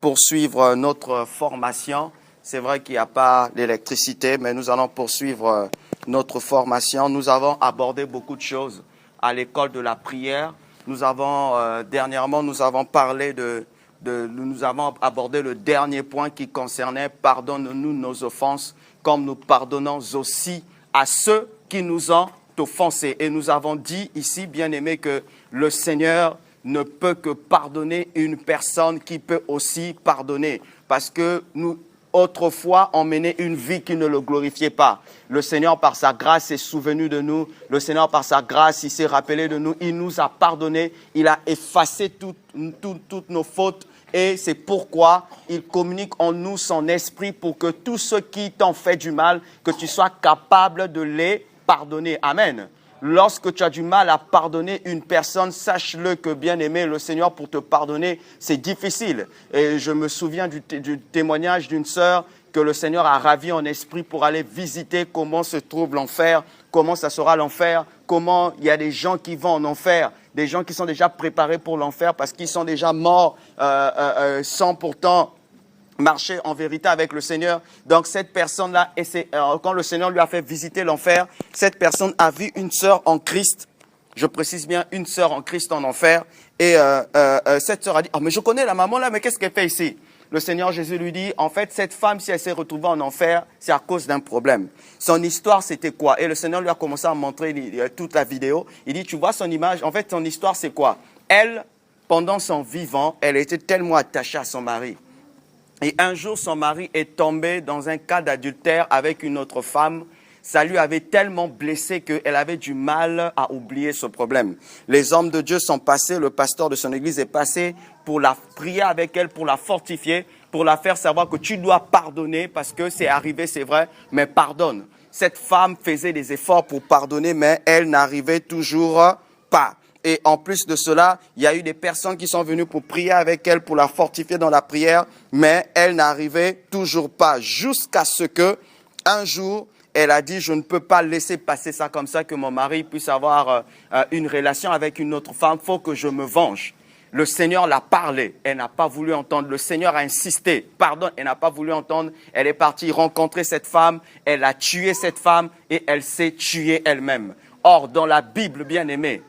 poursuivre notre formation. C'est vrai qu'il n'y a pas d'électricité, mais nous allons poursuivre notre formation. Nous avons abordé beaucoup de choses à l'école de la prière. Nous avons dernièrement, nous avons parlé nous avons abordé le dernier point qui concernait pardonne-nous nos offenses, comme nous pardonnons aussi à ceux qui nous ont offensés. Et nous avons dit ici, bien-aimés, que le Seigneur ne peut que pardonner une personne qui peut aussi pardonner. Parce que nous, autrefois, on menait une vie qui ne le glorifiait pas. Le Seigneur, par sa grâce, s'est souvenu de nous. Le Seigneur, par sa grâce, il s'est rappelé de nous. Il nous a pardonné. Il a effacé toutes nos fautes. Et c'est pourquoi il communique en nous son esprit pour que tous ceux qui t'ont fait du mal, que tu sois capable de les pardonner. Amen. Lorsque tu as du mal à pardonner une personne, sache-le que, bien-aimé, le Seigneur, pour te pardonner, c'est difficile. Et je me souviens du témoignage d'une sœur que le Seigneur a ravi en esprit pour aller visiter comment se trouve l'enfer, comment ça sera l'enfer, comment il y a des gens qui vont en enfer, des gens qui sont déjà préparés pour l'enfer parce qu'ils sont déjà morts sans pourtant marcher en vérité avec le Seigneur. Donc cette personne-là, quand le Seigneur lui a fait visiter l'enfer, cette personne a vu une sœur en Christ, je précise bien une sœur en Christ en enfer, et cette sœur a dit « Ah, mais je connais la maman là, mais qu'est-ce qu'elle fait ici ?» Le Seigneur Jésus lui dit, en fait, cette femme, si elle s'est retrouvée en enfer, c'est à cause d'un problème. Son histoire, c'était quoi? Et le Seigneur lui a commencé à montrer toute la vidéo. Il dit, tu vois son image, en fait, son histoire, c'est quoi? Elle, pendant son vivant, elle était tellement attachée à son mari. Et un jour, son mari est tombé dans un cas d'adultère avec une autre femme. Ça lui avait tellement blessé qu'elle avait du mal à oublier ce problème. Les hommes de Dieu sont passés, le pasteur de son église est passé pour la prier avec elle, pour la fortifier, pour la faire savoir que tu dois pardonner parce que c'est arrivé, c'est vrai, mais pardonne. Cette femme faisait des efforts pour pardonner, mais elle n'arrivait toujours pas. Et en plus de cela, il y a eu des personnes qui sont venues pour prier avec elle, pour la fortifier dans la prière, mais elle n'arrivait toujours pas. Jusqu'à ce que, un jour, elle a dit, je ne peux pas laisser passer ça comme ça, que mon mari puisse avoir une relation avec une autre femme, il faut que je me venge. Le Seigneur l'a parlé, elle n'a pas voulu entendre. Le Seigneur a insisté, pardon, elle n'a pas voulu entendre. Elle est partie rencontrer cette femme, elle a tué cette femme et elle s'est tuée elle-même. Or, dans la Bible, bien aimée,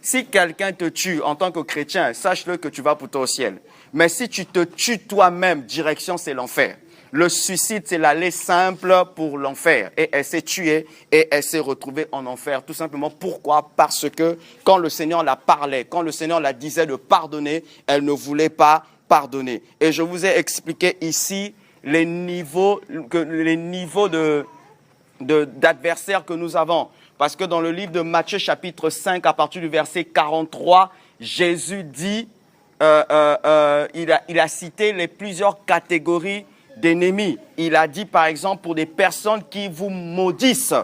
si quelqu'un te tue en tant que chrétien, sache-le que tu vas pour toi au ciel. Mais si tu te tues toi-même, direction, c'est l'enfer. Le suicide, c'est l'aller simple pour l'enfer. Et elle s'est tuée et elle s'est retrouvée en enfer. Tout simplement, pourquoi? Parce que quand le Seigneur la parlait, quand le Seigneur la disait de pardonner, elle ne voulait pas pardonner. Et je vous ai expliqué ici les niveaux d'adversaires que nous avons. Parce que dans le livre de Matthieu, chapitre 5, à partir du verset 43, Jésus dit, il a cité les plusieurs catégories d'ennemis. Il a dit, par exemple, pour des personnes qui vous maudissent,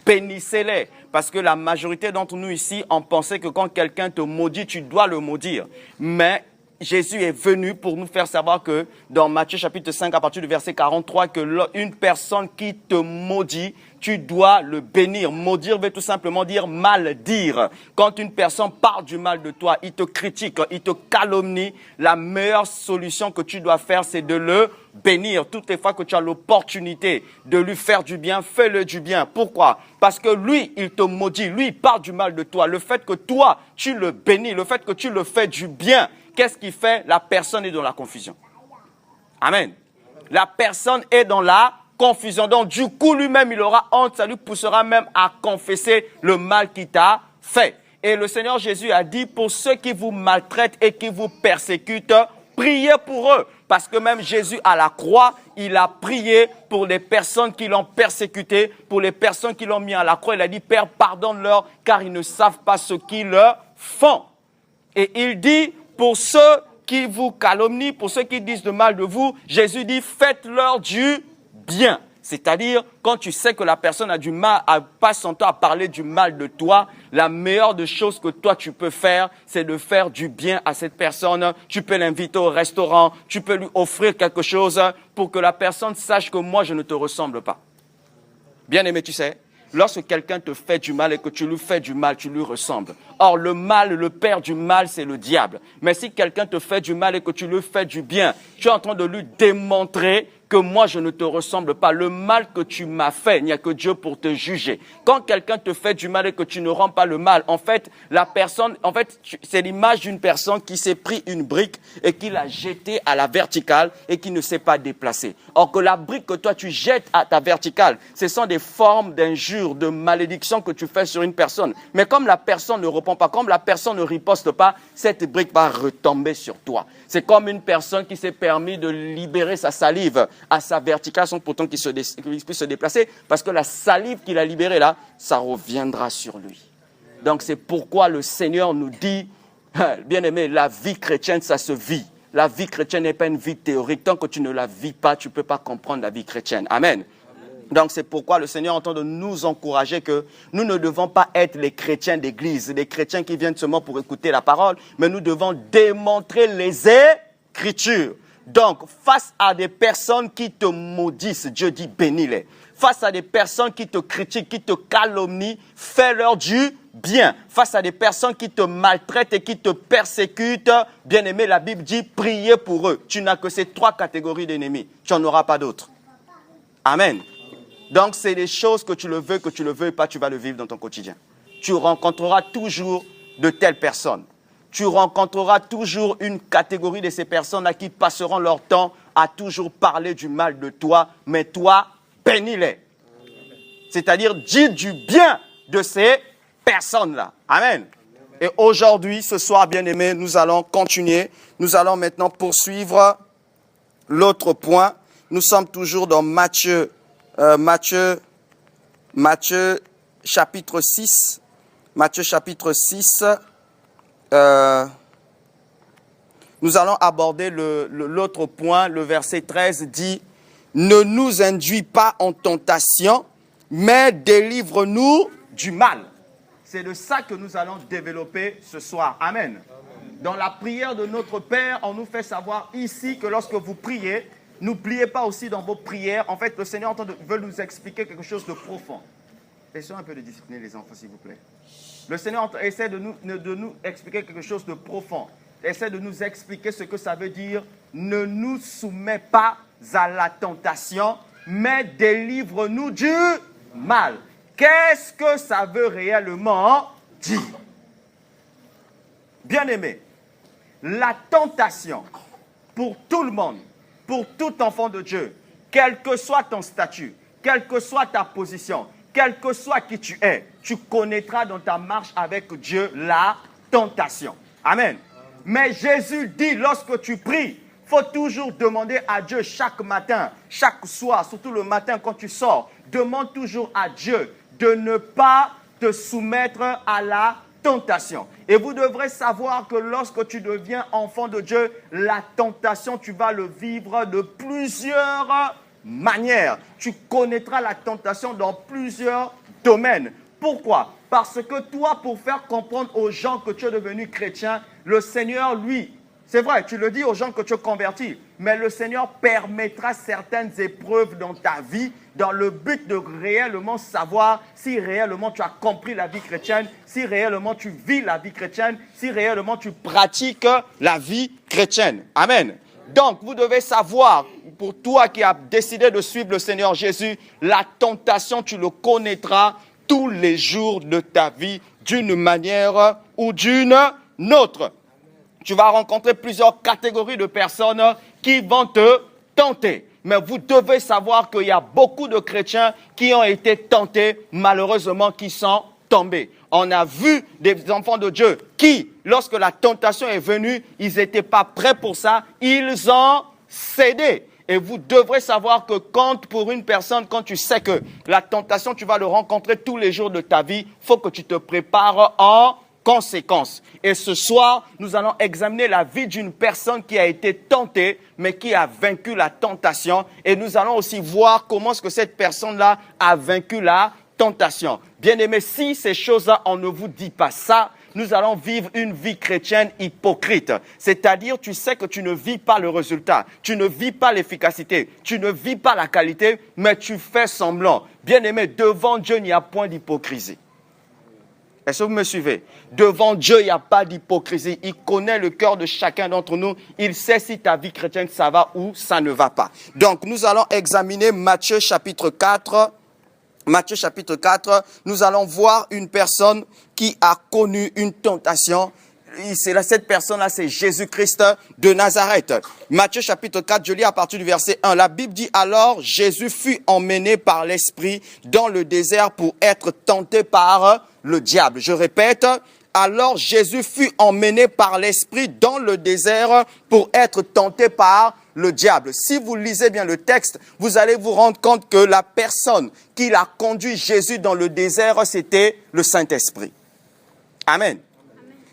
bénissez-les. Parce que la majorité d'entre nous ici, on pensait que quand quelqu'un te maudit, tu dois le maudire. Mais Jésus est venu pour nous faire savoir que dans Matthieu chapitre 5, à partir du verset 43, que une personne qui te maudit, tu dois le bénir. Maudire veut tout simplement dire mal dire. Quand une personne parle du mal de toi, il te critique, il te calomnie, la meilleure solution que tu dois faire, c'est de le bénir. Toutes les fois que tu as l'opportunité de lui faire du bien, fais-le du bien. Pourquoi? Parce que lui, il te maudit, lui, il parle du mal de toi. Le fait que toi, tu le bénis, le fait que tu le fais du bien, qu'est-ce qui fait? La personne est dans la confusion. Amen. La personne est dans la confusion. Donc, du coup, lui-même, il aura honte. Ça lui poussera même à confesser le mal qu'il t'a fait. Et le Seigneur Jésus a dit, pour ceux qui vous maltraitent et qui vous persécutent, priez pour eux. Parce que même Jésus, à la croix, il a prié pour les personnes qui l'ont persécuté, pour les personnes qui l'ont mis à la croix. Il a dit, Père, pardonne-leur, car ils ne savent pas ce qu'ils font. Et il dit, pour ceux qui vous calomnient, pour ceux qui disent de mal de vous, Jésus dit, faites-leur du bien. C'est-à-dire, quand tu sais que la personne a du mal, passe son temps à parler du mal de toi, la meilleure des choses que toi tu peux faire, c'est de faire du bien à cette personne. Tu peux l'inviter au restaurant, tu peux lui offrir quelque chose pour que la personne sache que moi, je ne te ressemble pas. Bien aimé, tu sais. lorsque quelqu'un te fait du mal et que tu lui fais du mal, tu lui ressembles. Or, le mal, le père du mal, c'est le diable. Mais si quelqu'un te fait du mal et que tu lui fais du bien, tu es en train de lui démontrer que moi, je ne te ressemble pas. Le mal que tu m'as fait, il n'y a que Dieu pour te juger. Quand quelqu'un te fait du mal et que tu ne rends pas le mal, en fait, c'est l'image d'une personne qui s'est pris une brique et qui l'a jetée à la verticale et qui ne s'est pas déplacée. Or que la brique que toi, tu jettes à ta verticale, ce sont des formes d'injures, de malédictions que tu fais sur une personne. Mais comme la personne ne répond pas, comme la personne ne riposte pas, cette brique va retomber sur toi. C'est comme une personne qui s'est permis de libérer sa salive à sa verticale sans pourtant qu'il puisse se déplacer, parce que la salive qu'il a libérée là, ça reviendra sur lui. Donc c'est pourquoi le Seigneur nous dit, bien aimé, la vie chrétienne, ça se vit. La vie chrétienne n'est pas une vie théorique. Tant que tu ne la vis pas, tu ne peux pas comprendre la vie chrétienne. Amen. Donc c'est pourquoi le Seigneur entend de nous encourager que nous ne devons pas être les chrétiens d'église, les chrétiens qui viennent seulement pour écouter la parole, mais nous devons démontrer les Écritures. Donc, face à des personnes qui te maudissent, Dieu dit bénis-les. Face à des personnes qui te critiquent, qui te calomnient, fais-leur du bien. Face à des personnes qui te maltraitent et qui te persécutent, bien aimé, la Bible dit priez pour eux. Tu n'as que ces 3 catégories d'ennemis. Tu n'en auras pas d'autres. Amen. Donc, c'est des choses que tu le veuilles pas, tu vas le vivre dans ton quotidien. Tu rencontreras toujours de telles personnes. Tu rencontreras toujours une catégorie de ces personnes à qui passeront leur temps à toujours parler du mal de toi, mais toi, bénis-les. C'est-à-dire, dis du bien de ces personnes-là. Amen. Et aujourd'hui, ce soir, bien-aimés, nous allons continuer. Nous allons maintenant poursuivre l'autre point. Nous sommes toujours dans Matthieu chapitre 6. Matthieu chapitre 6. Nous allons aborder l'autre point. Le verset 13 dit « Ne nous induis pas en tentation, mais délivre-nous du mal. » C'est de ça que nous allons développer ce soir. Amen. Dans la prière de notre Père, on nous fait savoir ici que lorsque vous priez, n'oubliez pas aussi dans vos prières, en fait, le Seigneur veut nous expliquer quelque chose de profond. Laissons un peu de discipliner les enfants, s'il vous plaît. Le Seigneur essaie de nous expliquer quelque chose de profond. Il essaie de nous expliquer ce que ça veut dire. Ne nous soumets pas à la tentation, mais délivre-nous du mal. Qu'est-ce que ça veut réellement dire? Bien-aimé, la tentation pour tout le monde, pour tout enfant de Dieu, quel que soit ton statut, quelle que soit ta position, quel que soit qui tu es, tu connaîtras dans ta marche avec Dieu la tentation. Amen. Mais Jésus dit, lorsque tu pries, il faut toujours demander à Dieu chaque matin, chaque soir, surtout le matin quand tu sors, demande toujours à Dieu de ne pas te soumettre à la tentation. Et vous devrez savoir que lorsque tu deviens enfant de Dieu, la tentation, tu vas le vivre de plusieurs manière. Tu connaîtras la tentation dans plusieurs domaines. Pourquoi? Parce que toi, pour faire comprendre aux gens que tu es devenu chrétien, le Seigneur, lui, c'est vrai, tu le dis aux gens que tu es converti, mais le Seigneur permettra certaines épreuves dans ta vie dans le but de réellement savoir si réellement tu as compris la vie chrétienne, si réellement tu vis la vie chrétienne, si réellement tu pratiques la vie chrétienne. Amen. Donc, vous devez savoir, pour toi qui as décidé de suivre le Seigneur Jésus, la tentation, tu le connaîtras tous les jours de ta vie, d'une manière ou d'une autre. Tu vas rencontrer plusieurs catégories de personnes qui vont te tenter. Mais vous devez savoir qu'il y a beaucoup de chrétiens qui ont été tentés, malheureusement, qui sont tombés. On a vu des enfants de Dieu qui, lorsque la tentation est venue, ils n'étaient pas prêts pour ça, ils ont cédé. Et vous devrez savoir que quand pour une personne, quand tu sais que la tentation, tu vas le rencontrer tous les jours de ta vie, il faut que tu te prépares en conséquence. Et ce soir, nous allons examiner la vie d'une personne qui a été tentée, mais qui a vaincu la tentation. Et nous allons aussi voir comment est-ce que cette personne-là a vaincu la tentation. Bien-aimés, si ces choses-là, on ne vous dit pas ça, nous allons vivre une vie chrétienne hypocrite. C'est-à-dire, tu sais que tu ne vis pas le résultat, tu ne vis pas l'efficacité, tu ne vis pas la qualité, mais tu fais semblant. Bien-aimé, devant Dieu, il n'y a point d'hypocrisie. Est-ce que vous me suivez? Devant Dieu, il n'y a pas d'hypocrisie. Il connaît le cœur de chacun d'entre nous. Il sait si ta vie chrétienne, ça va ou ça ne va pas. Donc, nous allons examiner Matthieu chapitre 4. Matthieu chapitre 4, nous allons voir une personne qui a connu une tentation. Cette personne-là, c'est Jésus-Christ de Nazareth. Matthieu chapitre 4, je lis à partir du verset 1. La Bible dit, alors Jésus fut emmené par l'Esprit dans le désert pour être tenté par le diable. Je répète, alors Jésus fut emmené par l'Esprit dans le désert pour être tenté par le diable. Si vous lisez bien le texte, vous allez vous rendre compte que la personne qui a conduit Jésus dans le désert, c'était le Saint-Esprit. Amen.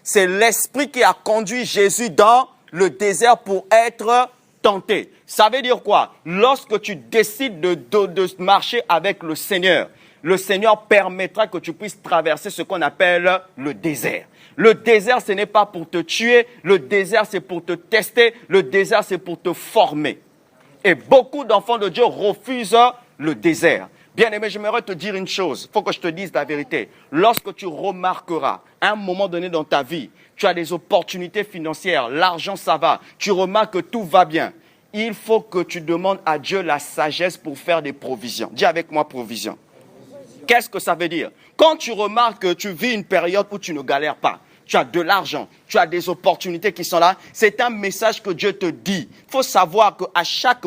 C'est l'Esprit qui a conduit Jésus dans le désert pour être tenté. Ça veut dire quoi? Lorsque tu décides de marcher avec le Seigneur permettra que tu puisses traverser ce qu'on appelle le désert. Le désert, ce n'est pas pour te tuer. Le désert, c'est pour te tester. Le désert, c'est pour te former. Et beaucoup d'enfants de Dieu refusent le désert. Bien-aimé, j'aimerais te dire une chose. Il faut que je te dise la vérité. Lorsque tu remarqueras, à un moment donné dans ta vie, tu as des opportunités financières, l'argent, ça va. Tu remarques que tout va bien. Il faut que tu demandes à Dieu la sagesse pour faire des provisions. Dis avec moi, provision. Qu'est-ce que ça veut dire? Quand tu remarques que tu vis une période où tu ne galères pas, tu as de l'argent, tu as des opportunités qui sont là, c'est un message que Dieu te dit. Il faut savoir qu'à chaque...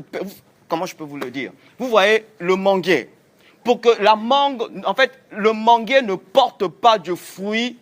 Comment je peux vous le dire? Vous voyez le manguier. Pour que la mangue... En fait, le manguier ne porte pas de fruits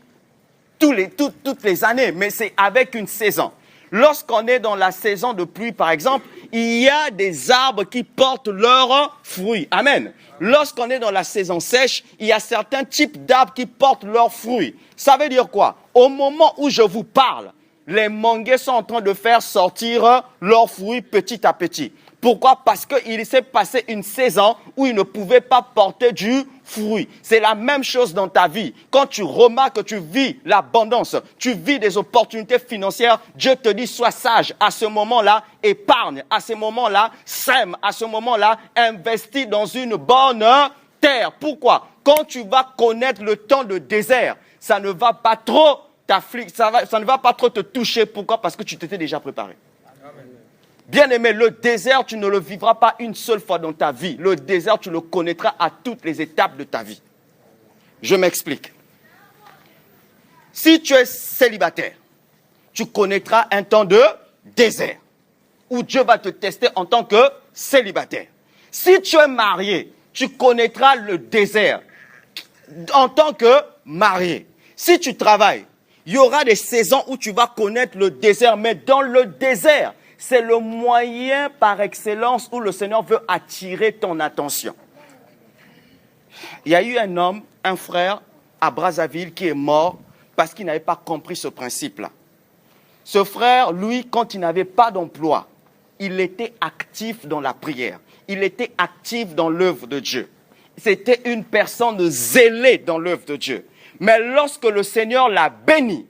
toutes les années, mais c'est avec une saison. Lorsqu'on est dans la saison de pluie, par exemple, il y a des arbres qui portent leurs fruits. Amen. Lorsqu'on est dans la saison sèche, il y a certains types d'arbres qui portent leurs fruits. Ça veut dire quoi? Au moment où je vous parle, les manguiers sont en train de faire sortir leurs fruits petit à petit. Pourquoi? Parce qu'il s'est passé une saison où ils ne pouvaient pas porter du fruit. C'est la même chose dans ta vie. Quand tu remarques que tu vis l'abondance, tu vis des opportunités financières, Dieu te dit sois sage. À ce moment-là, épargne. À ce moment-là, sème. À ce moment-là, investis dans une bonne terre. Pourquoi? Quand tu vas connaître le temps de désert, ça ne va pas trop ça ne va pas trop te toucher. Pourquoi? Parce que tu t'étais déjà préparé. Bien-aimé, le désert, tu ne le vivras pas une seule fois dans ta vie. Le désert, tu le connaîtras à toutes les étapes de ta vie. Je m'explique. Si tu es célibataire, tu connaîtras un temps de désert où Dieu va te tester en tant que célibataire. Si tu es marié, tu connaîtras le désert en tant que marié. Si tu travailles, il y aura des saisons où tu vas connaître le désert, mais dans le désert, c'est le moyen par excellence où le Seigneur veut attirer ton attention. Il y a eu un homme, un frère à Brazzaville qui est mort parce qu'il n'avait pas compris ce principe-là. Ce frère, lui, quand il n'avait pas d'emploi, il était actif dans la prière. Il était actif dans l'œuvre de Dieu. C'était une personne zélée dans l'œuvre de Dieu. Mais lorsque le Seigneur l'a béni,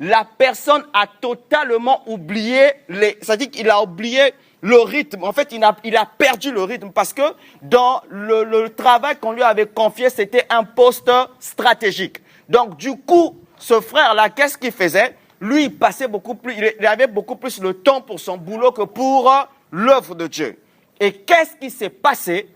la personne a totalement oublié, c'est-à-dire qu'il a oublié le rythme. En fait, il a perdu le rythme parce que dans le travail qu'on lui avait confié, c'était un poste stratégique. Donc, du coup, ce frère-là, qu'est-ce qu'il faisait? Lui, il avait beaucoup plus le temps pour son boulot que pour l'œuvre de Dieu. Et qu'est-ce qui s'est passé?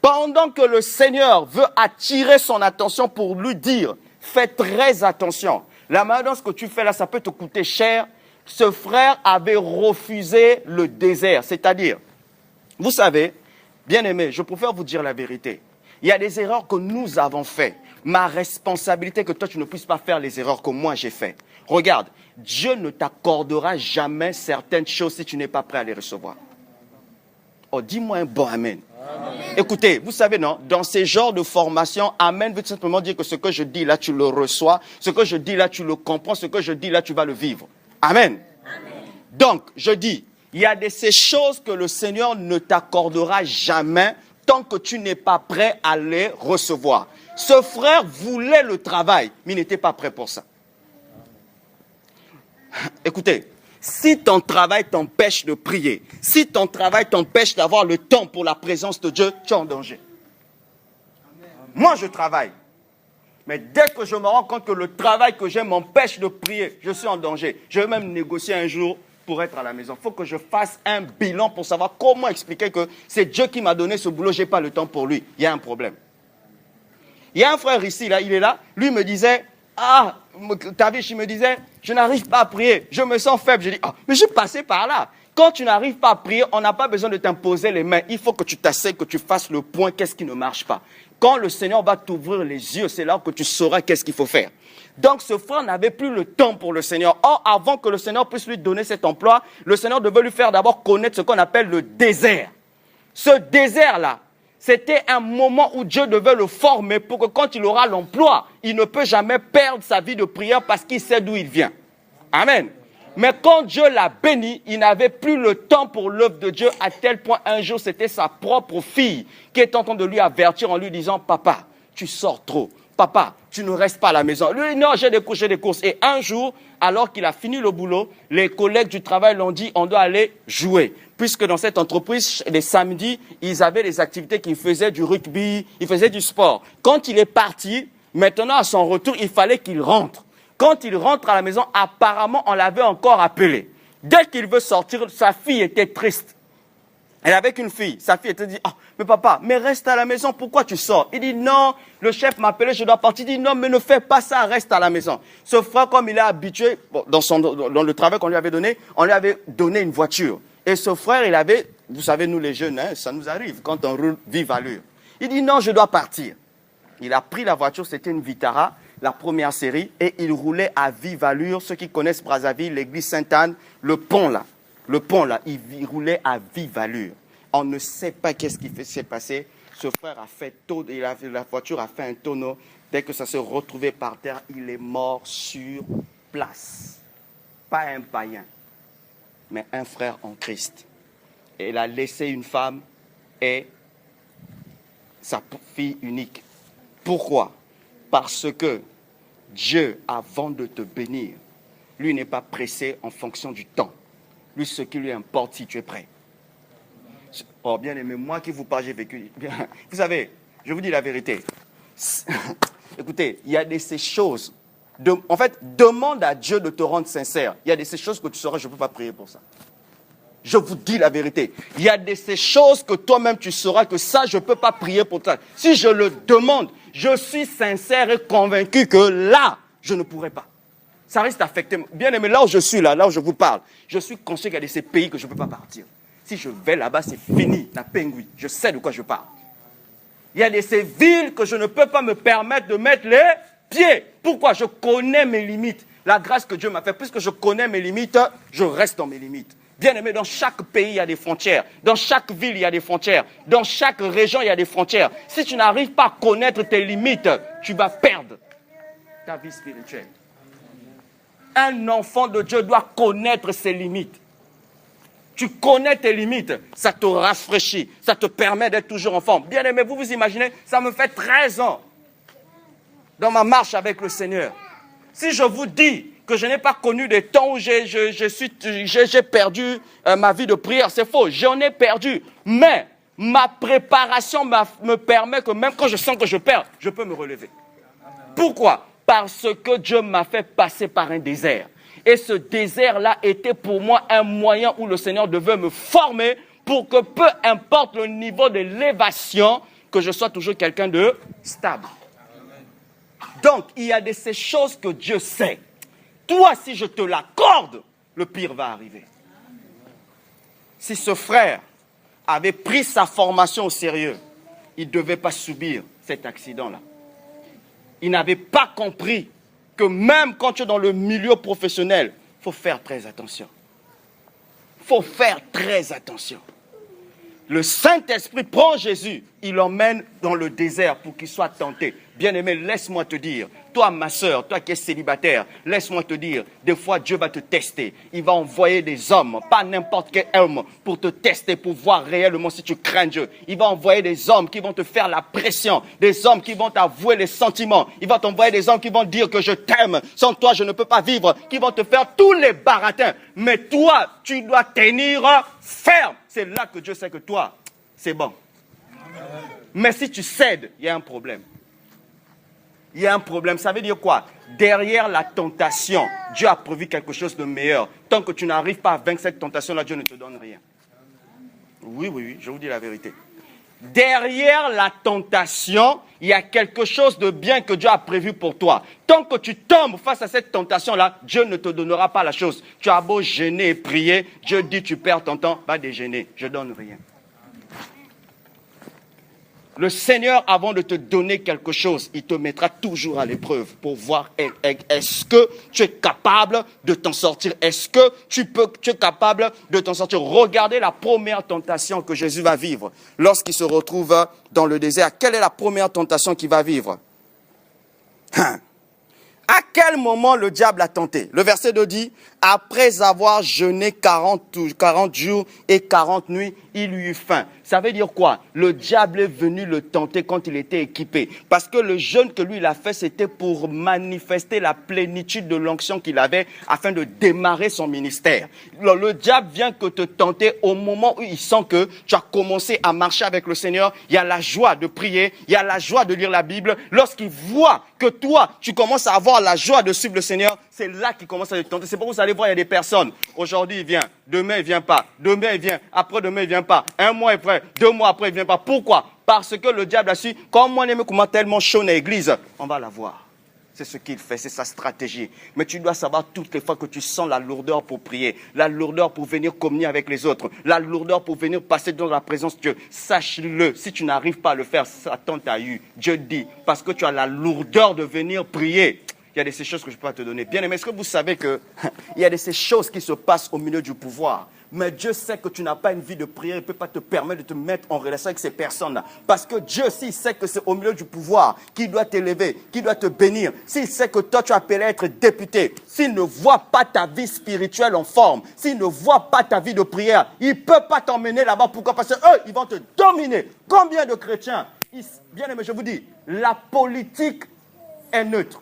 Pendant que le Seigneur veut attirer son attention pour lui dire, fais très attention. La manière dont ce que tu fais là, ça peut te coûter cher. Ce frère avait refusé le désert. C'est-à-dire, vous savez, bien-aimé, je préfère vous dire la vérité. Il y a des erreurs que nous avons faites. Ma responsabilité que toi, tu ne puisses pas faire les erreurs que moi j'ai faites. Regarde, Dieu ne t'accordera jamais certaines choses si tu n'es pas prêt à les recevoir. Oh, dis-moi un bon amen. Amen. Écoutez, vous savez, non, dans ces genres de formation, amen veut simplement dire que ce que je dis là, tu le reçois. Ce que je dis là, tu le comprends. Ce que je dis là, tu vas le vivre. Amen. Amen. Donc, je dis, il y a ces choses que le Seigneur ne t'accordera jamais tant que tu n'es pas prêt à les recevoir. Ce frère voulait le travail, mais il n'était pas prêt pour ça. Écoutez, si ton travail t'empêche de prier, si ton travail t'empêche d'avoir le temps pour la présence de Dieu, tu es en danger. Moi, je travaille. Mais dès que je me rends compte que le travail que j'ai m'empêche de prier, je suis en danger. Je vais même négocier un jour pour être à la maison. Il faut que je fasse un bilan pour savoir comment expliquer que c'est Dieu qui m'a donné ce boulot, je n'ai pas le temps pour lui. Il y a un problème. Il y a un frère ici, là, il est là, lui me disait, Tavish, il me disait, je n'arrive pas à prier, je me sens faible. Je dis, mais je suis passé par là. Quand tu n'arrives pas à prier, on n'a pas besoin de t'imposer les mains. Il faut que tu t'asseyes, que tu fasses le point, qu'est-ce qui ne marche pas. Quand le Seigneur va t'ouvrir les yeux, c'est là que tu sauras qu'est-ce qu'il faut faire. Donc ce frère n'avait plus le temps pour le Seigneur. Or, avant que le Seigneur puisse lui donner cet emploi, le Seigneur devait lui faire d'abord connaître ce qu'on appelle le désert. Ce désert-là, c'était un moment où Dieu devait le former pour que quand il aura l'emploi, il ne peut jamais perdre sa vie de prière parce qu'il sait d'où il vient. Amen. Mais quand Dieu l'a béni, il n'avait plus le temps pour l'œuvre de Dieu, à tel point un jour c'était sa propre fille qui est en train de lui avertir en lui disant « Papa, tu sors trop. Papa, tu ne restes pas à la maison. » Lui, non, j'ai des courses. Et un jour, alors qu'il a fini le boulot, les collègues du travail l'ont dit « On doit aller jouer. » Puisque dans cette entreprise, les samedis, ils avaient des activités qu'ils faisaient du rugby, ils faisaient du sport. Quand il est parti, maintenant à son retour, il fallait qu'il rentre. Quand il rentre à la maison, apparemment, on l'avait encore appelé. Dès qu'il veut sortir, sa fille était triste. Elle avait qu'une fille. Sa fille était dit, mais papa, mais reste à la maison, pourquoi tu sors? Il dit, non, le chef m'a appelé, je dois partir. Il dit, non, mais ne fais pas ça, reste à la maison. Ce frère, comme il est habitué, dans le travail qu'on lui avait donné, on lui avait donné une voiture. Et ce frère, il avait, vous savez, nous les jeunes, ça nous arrive quand on roule vive allure. Il dit, non, je dois partir. Il a pris la voiture, c'était une Vitara, la première série, et il roulait à vive allure. Ceux qui connaissent Brazzaville, l'église Sainte-Anne, le pont là, il roulait à vive allure. On ne sait pas qu'est-ce qui s'est passé. Ce frère a fait la voiture a fait un tonneau. Dès que ça s'est retrouvé par terre, il est mort sur place. Pas un païen, mais un frère en Christ. Et il a laissé une femme et sa fille unique. Pourquoi? Parce que Dieu, avant de te bénir, lui n'est pas pressé en fonction du temps. Lui, ce qui lui importe, si tu es prêt. Oh, bien aimé, moi qui vous parle, j'ai vécu. Vous savez, je vous dis la vérité. Écoutez, il y a ces choses. En fait, demande à Dieu de te rendre sincère. Il y a ces choses que tu sauras, je ne peux pas prier pour ça. Je vous dis la vérité. Il y a ces choses que toi-même tu sauras que ça, je ne peux pas prier pour ça. Si je le demande, je suis sincère et convaincu que là, je ne pourrai pas. Ça risque d'affecter. Bien aimé, là où je suis, là où je vous parle, je suis conscient qu'il y a ces pays que je ne peux pas partir. Si je vais là-bas, c'est fini, la pingouine. Je sais de quoi je parle. Il y a ces villes que je ne peux pas me permettre de mettre les pieds. Pourquoi? Je connais mes limites. La grâce que Dieu m'a fait, puisque je connais mes limites, je reste dans mes limites. Bien aimé, dans chaque pays, il y a des frontières. Dans chaque ville, il y a des frontières. Dans chaque région, il y a des frontières. Si tu n'arrives pas à connaître tes limites, tu vas perdre ta vie spirituelle. Un enfant de Dieu doit connaître ses limites. Tu connais tes limites, ça te rafraîchit, ça te permet d'être toujours en forme. Bien aimé, vous vous imaginez, ça me fait 13 ans dans ma marche avec le Seigneur. Si je vous dis que je n'ai pas connu des temps où j'ai perdu ma vie de prière, c'est faux, j'en ai perdu. Mais ma préparation me permet que même quand je sens que je perds, je peux me relever. Pourquoi? Parce que Dieu m'a fait passer par un désert. Et ce désert-là était pour moi un moyen où le Seigneur devait me former pour que peu importe le niveau de l'élévation, que je sois toujours quelqu'un de stable. Donc, il y a ces choses que Dieu sait. Toi, si je te l'accorde, le pire va arriver. Si ce frère avait pris sa formation au sérieux, il ne devait pas subir cet accident-là. Il n'avait pas compris que même quand tu es dans le milieu professionnel, il faut faire très attention. Il faut faire très attention. Le Saint-Esprit prend Jésus, il l'emmène dans le désert pour qu'il soit tenté. Bien-aimé, laisse-moi te dire, toi ma soeur, toi qui es célibataire, laisse-moi te dire, des fois Dieu va te tester. Il va envoyer des hommes, pas n'importe quel homme, pour te tester, pour voir réellement si tu crains Dieu. Il va envoyer des hommes qui vont te faire la pression, des hommes qui vont t'avouer les sentiments. Il va t'envoyer des hommes qui vont dire que je t'aime, sans toi je ne peux pas vivre, qui vont te faire tous les baratins. Mais toi, tu dois tenir ferme. C'est là que Dieu sait que toi, c'est bon. Mais si tu cèdes, il y a un problème. Il y a un problème. Ça veut dire quoi? Derrière la tentation, Dieu a prévu quelque chose de meilleur. Tant que tu n'arrives pas à vaincre cette tentation-là, Dieu ne te donne rien. Oui, je vous dis la vérité. Derrière la tentation, il y a quelque chose de bien que Dieu a prévu pour toi. Tant que tu tombes face à cette tentation-là, Dieu ne te donnera pas la chose. Tu as beau jeûner et prier, Dieu dit tu perds ton temps, va déjeuner, je ne donne rien. Le Seigneur, avant de te donner quelque chose, il te mettra toujours à l'épreuve pour voir est-ce que tu es capable de t'en sortir. Est-ce que tu es capable de t'en sortir. Regardez la première tentation que Jésus va vivre lorsqu'il se retrouve dans le désert. Quelle est la première tentation qu'il va vivre? À quel moment le diable a tenté? Le verset 2 dit, après avoir jeûné 40 jours et 40 nuits, il lui eut faim. Ça veut dire quoi? Le diable est venu le tenter quand il était équipé. Parce que le jeûne que lui il a fait, c'était pour manifester la plénitude de l'onction qu'il avait afin de démarrer son ministère. Le diable vient que te tenter au moment où il sent que tu as commencé à marcher avec le Seigneur. Il y a la joie de prier, il y a la joie de lire la Bible. Lorsqu'il voit que toi, tu commences à avoir la joie de suivre le Seigneur, c'est là qu'il commence à te tenter. C'est pour vous allez voir, il y a des personnes. Aujourd'hui, il vient. Demain, il ne vient pas. Demain, il vient. Après-demain, il ne vient pas. Un mois après, 2 mois après, il ne vient pas. Pourquoi? Parce que le diable a su, comme on aime comment tellement chaud dans l'église, on va la voir. C'est ce qu'il fait, c'est sa stratégie. Mais tu dois savoir toutes les fois que tu sens la lourdeur pour prier, la lourdeur pour venir communier avec les autres, la lourdeur pour venir passer dans la présence de Dieu. Sache-le, si tu n'arrives pas à le faire, Satan t'a eu. Dieu dit, parce que tu as la lourdeur de venir prier. Il y a de ces choses que je peux pas te donner. Bien aimé, est-ce que vous savez qu'il y a de ces choses qui se passent au milieu du pouvoir? Mais Dieu sait que tu n'as pas une vie de prière. Il ne peut pas te permettre de te mettre en relation avec ces personnes-là. Parce que Dieu, s'il sait que c'est au milieu du pouvoir qu'il doit t'élever, qu'il doit te bénir, s'il sait que toi, tu es appelé à être député, s'il ne voit pas ta vie spirituelle en forme, s'il ne voit pas ta vie de prière, il ne peut pas t'emmener là-bas. Pourquoi? Parce qu'eux, ils vont te dominer. Combien de chrétiens? Bien aimé, je vous dis, la politique est neutre.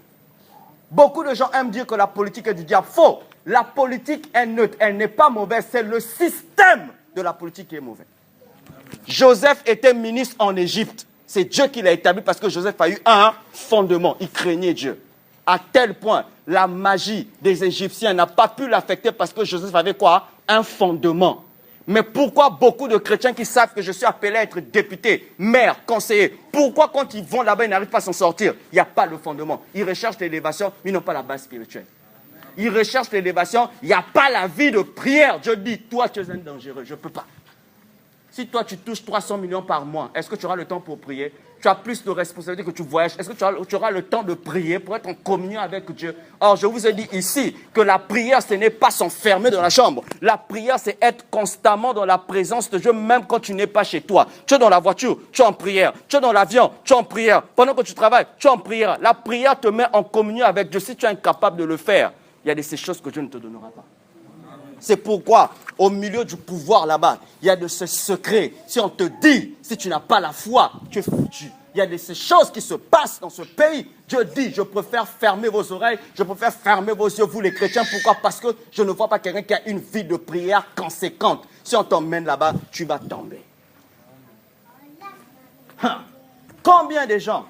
Beaucoup de gens aiment dire que la politique est du diable. Faux. La politique est neutre. Elle n'est pas mauvaise. C'est le système de la politique qui est mauvais. Joseph était ministre en Égypte. C'est Dieu qui l'a établi parce que Joseph a eu un fondement. Il craignait Dieu. À tel point, la magie des Égyptiens n'a pas pu l'affecter parce que Joseph avait quoi? Un fondement. Mais pourquoi beaucoup de chrétiens qui savent que je suis appelé à être député, maire, conseiller, pourquoi quand ils vont là-bas, ils n'arrivent pas à s'en sortir? Il n'y a pas le fondement. Ils recherchent l'élévation, mais ils n'ont pas la base spirituelle. Ils recherchent l'élévation, il n'y a pas la vie de prière. Dieu dit, toi tu es un dangereux, je ne peux pas. Si toi tu touches 300 millions par mois, est-ce que tu auras le temps pour prier? Tu as plus de responsabilités que tu voyages. Est-ce que tu auras le temps de prier pour être en communion avec Dieu? Or, je vous ai dit ici que la prière, ce n'est pas s'enfermer dans la chambre. La prière, c'est être constamment dans la présence de Dieu, même quand tu n'es pas chez toi. Tu es dans la voiture, tu es en prière. Tu es dans l'avion, tu es en prière. Pendant que tu travailles, tu es en prière. La prière te met en communion avec Dieu. Si tu es incapable de le faire, il y a de ces choses que Dieu ne te donnera pas. C'est pourquoi, au milieu du pouvoir là-bas, il y a de ces secrets. Si on te dit, si tu n'as pas la foi, tu es foutu. Il y a de ces choses qui se passent dans ce pays. Dieu dit, je préfère fermer vos oreilles, je préfère fermer vos yeux, vous les chrétiens. Pourquoi? Parce que je ne vois pas quelqu'un qui a une vie de prière conséquente. Si on t'emmène là-bas, tu vas tomber. Combien de gens,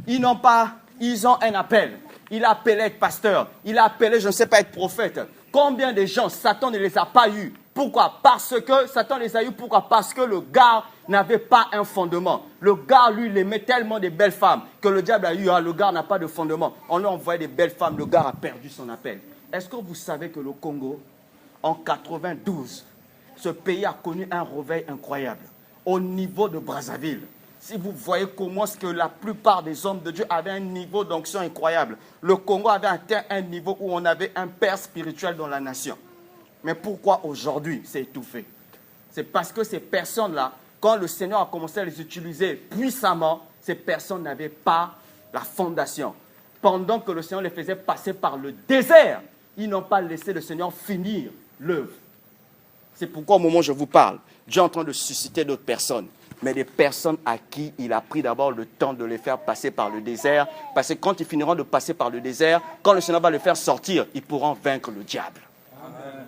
ils ont un appel. Il a appelé être pasteur, il a appelé, je ne sais pas, être prophète. Combien de gens, Satan ne les a pas eus? Pourquoi? Parce que Satan les a eus. Pourquoi? Parce que le gars n'avait pas un fondement. Le gars, lui, il aimait tellement des belles femmes que le diable a eu. Le gars n'a pas de fondement. On lui a envoyé des belles femmes. Le gars a perdu son appel. Est-ce que vous savez que le Congo, en 92, ce pays a connu un réveil incroyable au niveau de Brazzaville? Si vous voyez comment est-ce que la plupart des hommes de Dieu avaient un niveau d'onction incroyable. Le Congo avait atteint un niveau où on avait un père spirituel dans la nation. Mais pourquoi aujourd'hui c'est étouffé? C'est parce que ces personnes-là, quand le Seigneur a commencé à les utiliser puissamment, ces personnes n'avaient pas la fondation. Pendant que le Seigneur les faisait passer par le désert, ils n'ont pas laissé le Seigneur finir l'œuvre. C'est pourquoi au moment où je vous parle, Dieu est en train de susciter d'autres personnes. Mais des personnes à qui il a pris d'abord le temps de les faire passer par le désert. Parce que quand ils finiront de passer par le désert, quand le Seigneur va les faire sortir, ils pourront vaincre le diable. Amen.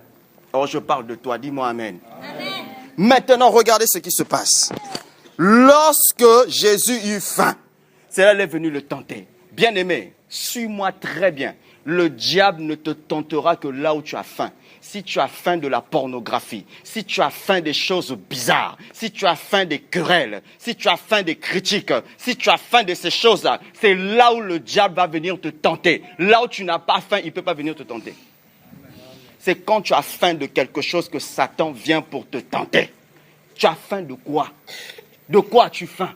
Or, je parle de toi, dis-moi Amen. Amen. Maintenant, regardez ce qui se passe. Lorsque Jésus eut faim, c'est là qu'il est venu le tenter. Bien-aimé, suis-moi très bien. Le diable ne te tentera que là où tu as faim. Si tu as faim de la pornographie, si tu as faim des choses bizarres, si tu as faim des querelles, si tu as faim des critiques, si tu as faim de ces choses-là, c'est là où le diable va venir te tenter. Là où tu n'as pas faim, il ne peut pas venir te tenter. C'est quand tu as faim de quelque chose que Satan vient pour te tenter. Tu as faim de quoi? De quoi as-tu faim?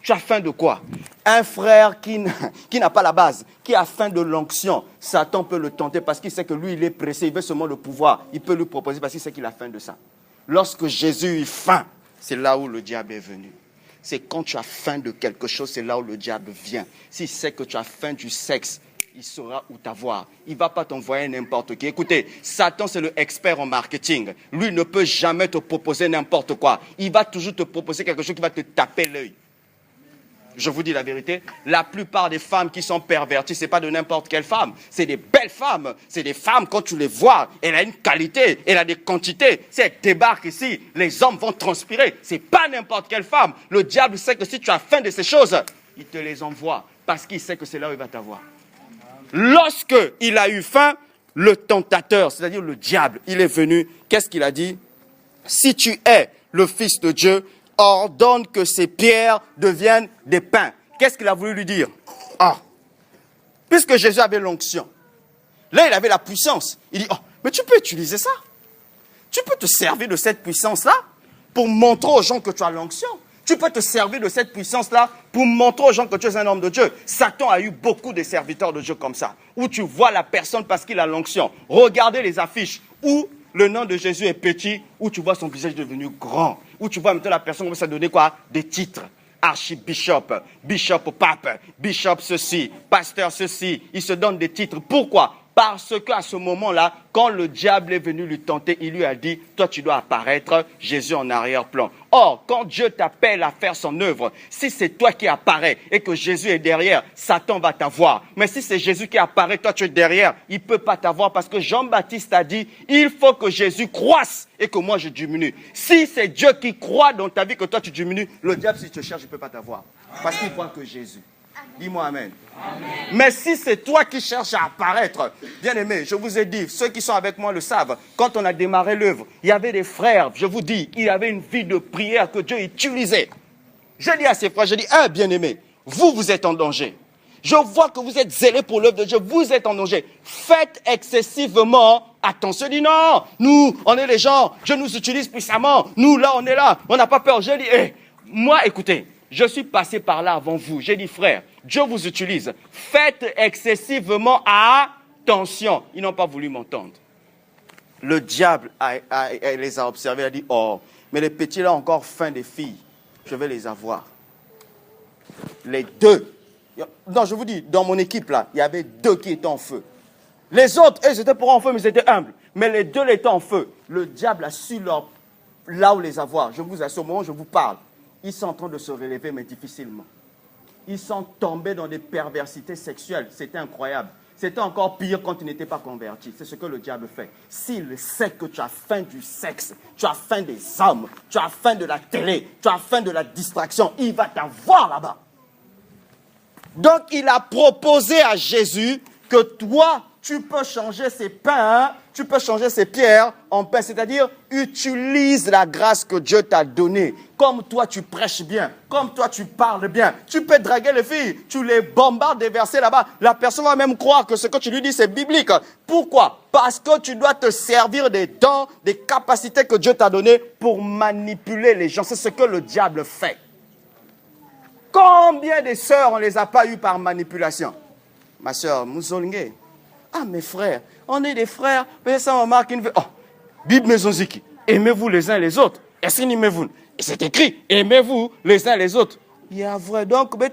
Tu as faim de quoi? Un frère qui n'a pas la base, qui a faim de l'onction, Satan peut le tenter parce qu'il sait que lui, il est pressé, il veut seulement le pouvoir. Il peut lui proposer parce qu'il sait qu'il a faim de ça. Lorsque Jésus eut faim, c'est là où le diable est venu. C'est quand tu as faim de quelque chose, c'est là où le diable vient. S'il sait que tu as faim du sexe, il saura où t'avoir. Il ne va pas t'envoyer n'importe qui. Écoutez, Satan, c'est le expert en marketing. Lui ne peut jamais te proposer n'importe quoi. Il va toujours te proposer quelque chose qui va te taper l'œil. Je vous dis la vérité, la plupart des femmes qui sont perverties, ce n'est pas de n'importe quelle femme. C'est des belles femmes. C'est des femmes, quand tu les vois, elle a une qualité, elle a des quantités. Si elle débarque ici, les hommes vont transpirer. Ce n'est pas n'importe quelle femme. Le diable sait que si tu as faim de ces choses, il te les envoie parce qu'il sait que c'est là où il va t'avoir. Lorsque il a eu faim, le tentateur, c'est-à-dire le diable, il est venu. Qu'est-ce qu'il a dit? Si tu es le Fils de Dieu, ordonne que ces pierres deviennent des pains. Qu'est-ce qu'il a voulu lui dire? Puisque Jésus avait l'onction, là il avait la puissance. Il dit, mais tu peux utiliser ça. Tu peux te servir de cette puissance-là pour montrer aux gens que tu as l'onction. Tu peux te servir de cette puissance-là pour montrer aux gens que tu es un homme de Dieu. Satan a eu beaucoup de serviteurs de Dieu comme ça, où tu vois la personne parce qu'il a l'onction. Regardez les affiches où le nom de Jésus est petit, où tu vois son visage devenu grand, où tu vois maintenant la personne commence à donner quoi? Des titres. Archibishop, bishop pape, bishop ceci, pasteur ceci. Il se donne des titres. Pourquoi? Parce qu'à ce moment-là, quand le diable est venu lui tenter, il lui a dit, toi tu dois apparaître, Jésus en arrière-plan. Or, quand Dieu t'appelle à faire son œuvre, si c'est toi qui apparais et que Jésus est derrière, Satan va t'avoir. Mais si c'est Jésus qui apparaît, toi tu es derrière, il ne peut pas t'avoir parce que Jean-Baptiste a dit, il faut que Jésus croisse et que moi je diminue. Si c'est Dieu qui croit dans ta vie que toi tu diminues, le diable s'il te cherche, il ne peut pas t'avoir. Parce qu'il voit que Jésus. Dis-moi Amen. Amen. Mais si c'est toi qui cherches à apparaître, bien aimé, je vous ai dit, ceux qui sont avec moi le savent, quand on a démarré l'œuvre, il y avait des frères, je vous dis, il y avait une vie de prière que Dieu utilisait. Je dis à ces frères, je dis, bien aimé, vous êtes en danger. Je vois que vous êtes zélés pour l'œuvre de Dieu, vous êtes en danger. Faites excessivement attention. Dis non, nous, on est les gens, Dieu nous utilise puissamment. Nous, là, on est là, on n'a pas peur. Je dis, moi, écoutez, je suis passé par là avant vous. J'ai dit, frère, Dieu vous utilise. Faites excessivement attention. Ils n'ont pas voulu m'entendre. Le diable les a observés. Il a dit, mais les petits là ont encore faim des filles. Je vais les avoir. Les deux. Non, je vous dis, dans mon équipe là, il y avait deux qui étaient en feu. Les autres, ils étaient pour en feu, mais ils étaient humbles. Mais les deux étaient en feu. Le diable a su là où les avoir. Je vous assure, au moment où je vous parle, ils sont en train de se relever, mais difficilement. Ils sont tombés dans des perversités sexuelles. C'était incroyable. C'était encore pire quand ils n'étaient pas convertis. C'est ce que le diable fait. S'il sait que tu as faim du sexe, tu as faim des hommes, tu as faim de la télé, tu as faim de la distraction, il va t'avoir là-bas. Donc, il a proposé à Jésus que toi, tu peux changer ces pains, tu peux changer ces pierres en pain. C'est-à-dire, utilise la grâce que Dieu t'a donnée. Comme toi, tu prêches bien. Comme toi, tu parles bien. Tu peux draguer les filles. Tu les bombardes des versets là-bas. La personne va même croire que ce que tu lui dis, c'est biblique. Pourquoi? Parce que tu dois te servir des dons, des capacités que Dieu t'a données pour manipuler les gens. C'est ce que le diable fait. Combien de sœurs on ne les a pas eues par manipulation? Ma sœur, Mouzolngue. Mes frères, on est des frères. Mais ça m'a marqué une... Bible Maisonziki, aimez-vous les uns les autres. Est-ce que aimez-vous? C'est écrit, aimez-vous les uns les autres. Il y a vrai. Donc, mais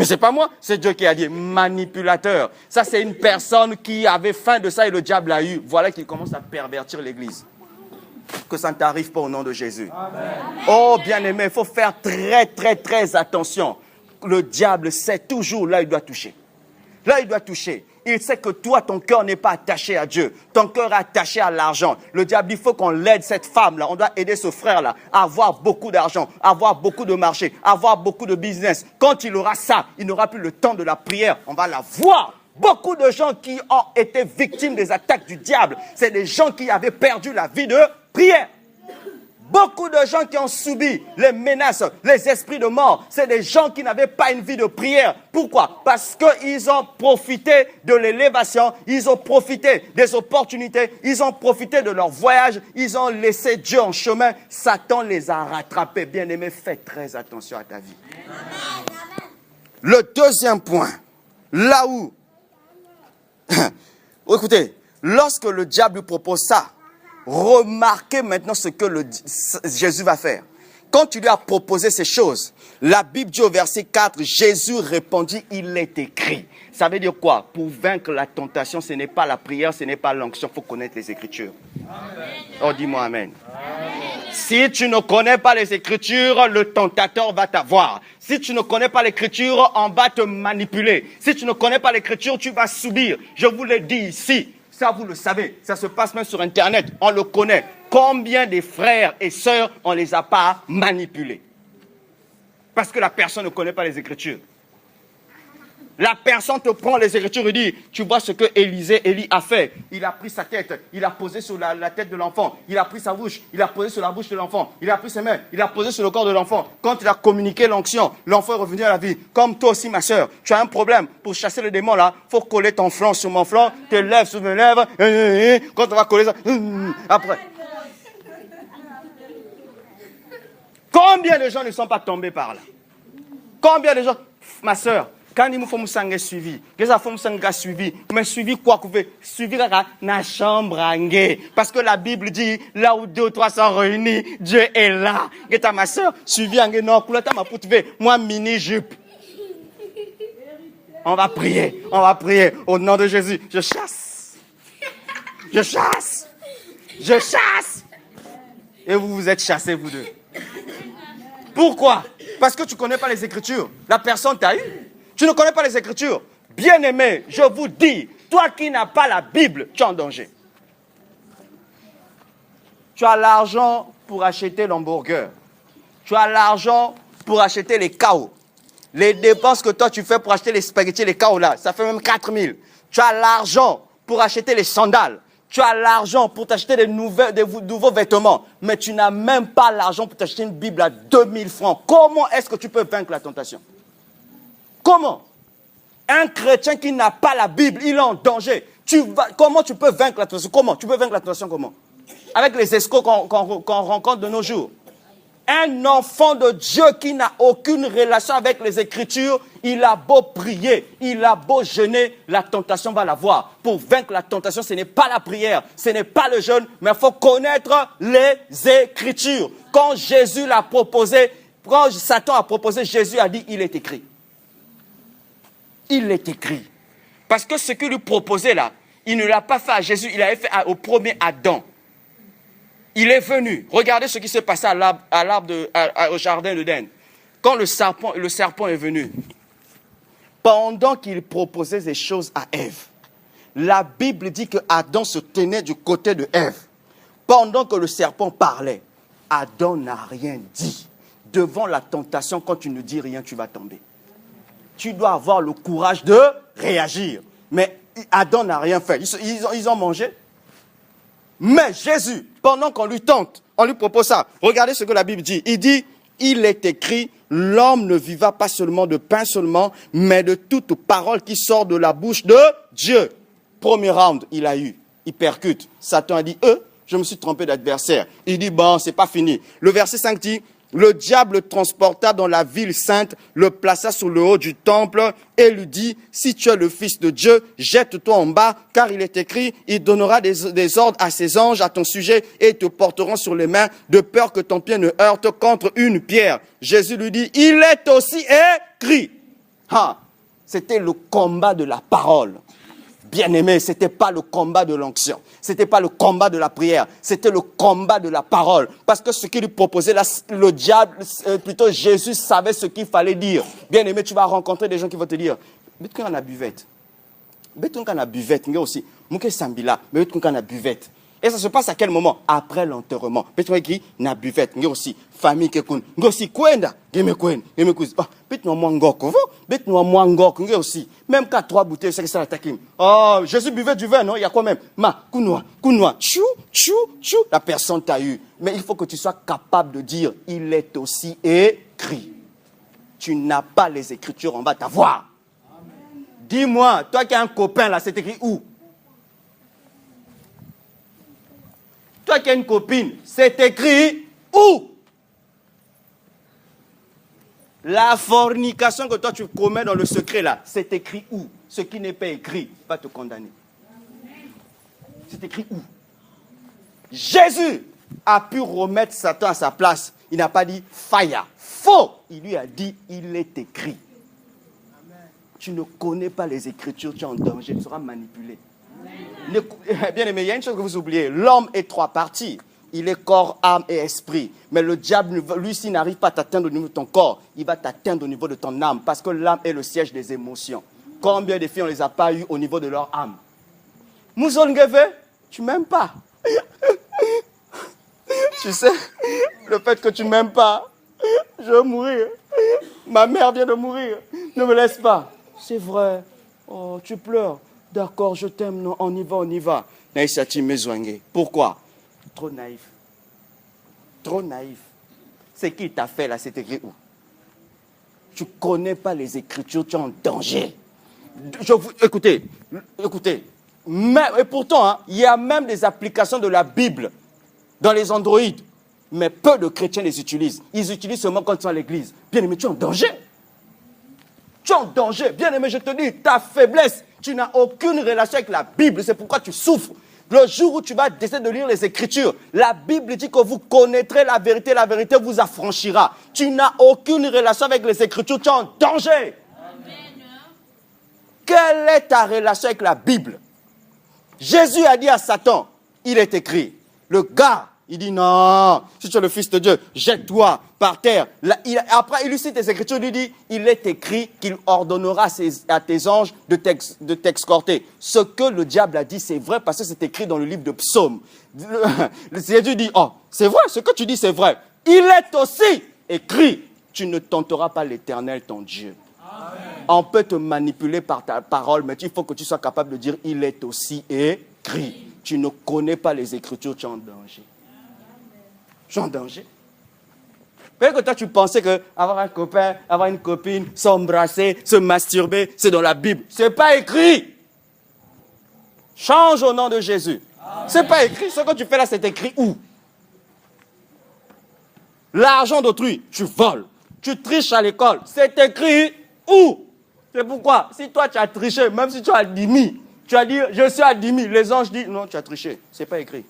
c'est pas moi, c'est Dieu qui a dit. Manipulateur. Ça, c'est une personne qui avait faim de ça et le diable l'a eu. Voilà qu'il commence à pervertir l'église. Que ça ne t'arrive pas au nom de Jésus. Amen. Oh, bien-aimé, il faut faire très, très, très attention. Le diable sait toujours là, il doit toucher. Là, il doit toucher. Il sait que toi, ton cœur n'est pas attaché à Dieu. Ton cœur est attaché à l'argent. Le diable, il faut qu'on l'aide, cette femme-là. On doit aider ce frère-là à avoir beaucoup d'argent, à avoir beaucoup de marché, à avoir beaucoup de business. Quand il aura ça, il n'aura plus le temps de la prière. On va la voir. Beaucoup de gens qui ont été victimes des attaques du diable, c'est des gens qui avaient perdu la vie de prière. Beaucoup de gens qui ont subi les menaces, les esprits de mort, c'est des gens qui n'avaient pas une vie de prière. Pourquoi? Parce qu'ils ont profité de l'élévation, ils ont profité des opportunités, ils ont profité de leur voyage, ils ont laissé Dieu en chemin. Satan les a rattrapés. Bien-aimé, fais très attention à ta vie. Le deuxième point, là où... Écoutez, lorsque le diable lui propose ça, remarquez maintenant ce que Jésus va faire. Quand tu lui as proposé ces choses, la Bible dit au verset 4, Jésus répondit, il est écrit. Ça veut dire quoi? Pour vaincre la tentation, ce n'est pas la prière, ce n'est pas l'onction, il faut connaître les Écritures. Amen. Oh, dis-moi amen. Amen. Si tu ne connais pas les Écritures, le tentateur va t'avoir. Si tu ne connais pas l'Écriture, on va te manipuler. Si tu ne connais pas l'Écriture, tu vas subir. Je vous l'ai dit ici. Ça, vous le savez, ça se passe même sur Internet, on le connaît. Combien de frères et sœurs, on ne les a pas manipulés? Parce que la personne ne connaît pas les Écritures. La personne te prend les Écritures et dit, tu vois ce que Élie a fait. Il a pris sa tête, il a posé sur la tête de l'enfant. Il a pris sa bouche, il a posé sur la bouche de l'enfant. Il a pris ses mains, il a posé sur le corps de l'enfant. Quand il a communiqué l'onction, l'enfant est revenu à la vie. Comme toi aussi, ma soeur, tu as un problème. Pour chasser le démon là, il faut coller ton flanc sur mon flanc, tes lèvres sur mes lèvres. Quand on va coller ça, après. Combien de gens ne sont pas tombés par là? Combien de gens, ma soeur, quand il me faut me suivi, que ça faut me suivi, mais suivi quoi que vous suivi na chambre parce que la Bible dit là où 2 ou 3 sont réunis, Dieu est là. Que ta ma soeur suivi en non coulata ma poutve moi mini jupe. On va prier au nom de Jésus. Je chasse. Et vous êtes chassés vous deux. Pourquoi? Parce que tu ne connais pas les Écritures. La personne t'a eu. Tu ne connais pas les Écritures. Bien-aimé, je vous dis, toi qui n'as pas la Bible, tu es en danger. Tu as l'argent pour acheter l'hamburger. Tu as l'argent pour acheter les chaos. Les dépenses que toi tu fais pour acheter les spaghettis, les chaos là, ça fait même 4 000. Tu as l'argent pour acheter les sandales. Tu as l'argent pour t'acheter des nouveaux vêtements, mais tu n'as même pas l'argent pour t'acheter une Bible à 2 000 francs. Comment est-ce que tu peux vaincre la tentation? Comment? Un chrétien qui n'a pas la Bible, il est en danger. Comment tu peux vaincre la tentation? Comment? Tu peux vaincre la tentation comment? Avec les escrocs qu'on rencontre de nos jours. Un enfant de Dieu qui n'a aucune relation avec les Écritures, il a beau prier, il a beau jeûner, la tentation va l'avoir. Pour vaincre la tentation, ce n'est pas la prière, ce n'est pas le jeûne, mais il faut connaître les Écritures. Quand Jésus l'a proposé, quand Satan a proposé, Jésus a dit, il est écrit. Il est écrit. Parce que ce qu'il lui proposait là, il ne l'a pas fait à Jésus, il l'avait fait au premier Adam. Il est venu. Regardez ce qui s'est passé au jardin d'Éden. Quand le serpent est venu, pendant qu'il proposait des choses à Ève, la Bible dit que Adam se tenait du côté de Ève. Pendant que le serpent parlait, Adam n'a rien dit. Devant la tentation, quand tu ne dis rien, tu vas tomber. Tu dois avoir le courage de réagir. Mais Adam n'a rien fait. Ils ont mangé. Mais Jésus, pendant qu'on lui tente, on lui propose ça. Regardez ce que la Bible dit. Il dit, il est écrit, l'homme ne vivra pas seulement de pain seulement, mais de toute parole qui sort de la bouche de Dieu. Premier round, il a eu. Il percute. Satan a dit, je me suis trompé d'adversaire. Il dit, bon, c'est pas fini. Le verset 5 dit, Le diable le transporta dans la ville sainte, le plaça sur le haut du temple et lui dit, si tu es le Fils de Dieu, jette-toi en bas, car il est écrit, il donnera des ordres à ses anges à ton sujet et ils te porteront sur les mains, de peur que ton pied ne heurte contre une pierre. Jésus lui dit, il est aussi écrit. C'était le combat de la parole. Bien-aimé, ce n'était pas le combat de l'onction. Ce n'était pas le combat de la prière. C'était le combat de la parole. Parce que ce qu'il lui proposait, là, le diable, plutôt Jésus savait ce qu'il fallait dire. Bien-aimé, tu vas rencontrer des gens qui vont te dire, mais tu as buvette. Mais tu as buvette. Mais aussi, mais sambila, mais tu as buvette. Et ça se passe à quel moment? Après l'enterrement. Peut-être qui n'a buvette, mais aussi famille qui kun, mais aussi kwenda, mais aussi. Peut-être moi ngoko, peut-être moi ngoko, mais aussi. Même qu'à 3 bouteilles, c'est que ça attaque. Oh, Jésus buvait du vin, non? Il y a quoi même? Kunwa, chou. La personne t'a eu. Mais il faut que tu sois capable de dire, il est aussi écrit. Tu n'as pas les Écritures, on va t'avoir. Dis-moi, toi qui as un copain là, c'est écrit où? Toi qui as une copine, c'est écrit où? La fornication que toi tu commets dans le secret là, c'est écrit où? Ce qui n'est pas écrit va te condamner. C'est écrit où? Jésus a pu remettre Satan à sa place. Il n'a pas dit fire, faux. Il lui a dit, il est écrit. Tu ne connais pas les Écritures, tu es en danger, tu seras manipulé. Bien aimé, il y a une chose que vous oubliez. L'homme est 3 parties. Il est corps, âme et esprit. Mais le diable, lui, s'il n'arrive pas à t'atteindre au niveau de ton corps, il va t'atteindre au niveau de ton âme. Parce que l'âme est le siège des émotions. Combien de filles on ne les a pas eues au niveau de leur âme? Mouzongeve, tu ne m'aimes pas. Tu sais, le fait que tu ne m'aimes pas, je vais mourir. Ma mère vient de mourir. Ne me laisse pas. C'est vrai. Oh, tu pleures. D'accord, je t'aime, non, on y va. Pourquoi? Trop naïf. Trop naïf. C'est qui t'a fait là, c'est écrit où? Tu ne connais pas les Écritures, tu es en danger. Écoutez. Et pourtant, il y a même des applications de la Bible dans les Android. Mais peu de chrétiens les utilisent. Ils utilisent seulement quand ils sont à l'église. Bien aimé, tu es en danger. Tu es en danger. Bien aimé, je te dis, ta faiblesse, tu n'as aucune relation avec la Bible. C'est pourquoi tu souffres. Le jour où tu vas décider de lire les Écritures, la Bible dit que vous connaîtrez la vérité vous affranchira. Tu n'as aucune relation avec les Écritures, tu es en danger. Amen. Quelle est ta relation avec la Bible? Jésus a dit à Satan, il est écrit. Le gars, il dit non, si tu es le Fils de Dieu, jette-toi par terre. Après, il lui cite les Écritures, il lui dit, il est écrit qu'il ordonnera à tes anges de t'escorter. Ce que le diable a dit, c'est vrai parce que c'est écrit dans le livre de Psaume. Jésus dit, oh, c'est vrai, ce que tu dis, c'est vrai. Il est aussi écrit, tu ne tenteras pas l'Éternel, ton Dieu. Amen. On peut te manipuler par ta parole, mais il faut que tu sois capable de dire, il est aussi écrit. Tu ne connais pas les Écritures, tu es en danger. Je suis en danger. Peut-être que toi, tu pensais qu'avoir un copain, avoir une copine, s'embrasser, se masturber, c'est dans la Bible. Ce n'est pas écrit. Change au nom de Jésus. Ce n'est pas écrit. Ce que tu fais là, c'est écrit où? L'argent d'autrui, tu voles. Tu triches à l'école. C'est écrit où? C'est pourquoi, si toi, tu as triché, même si tu as 10 000, tu as dit, je suis à 10 000. Les anges disent, non, tu as triché. Ce n'est pas écrit.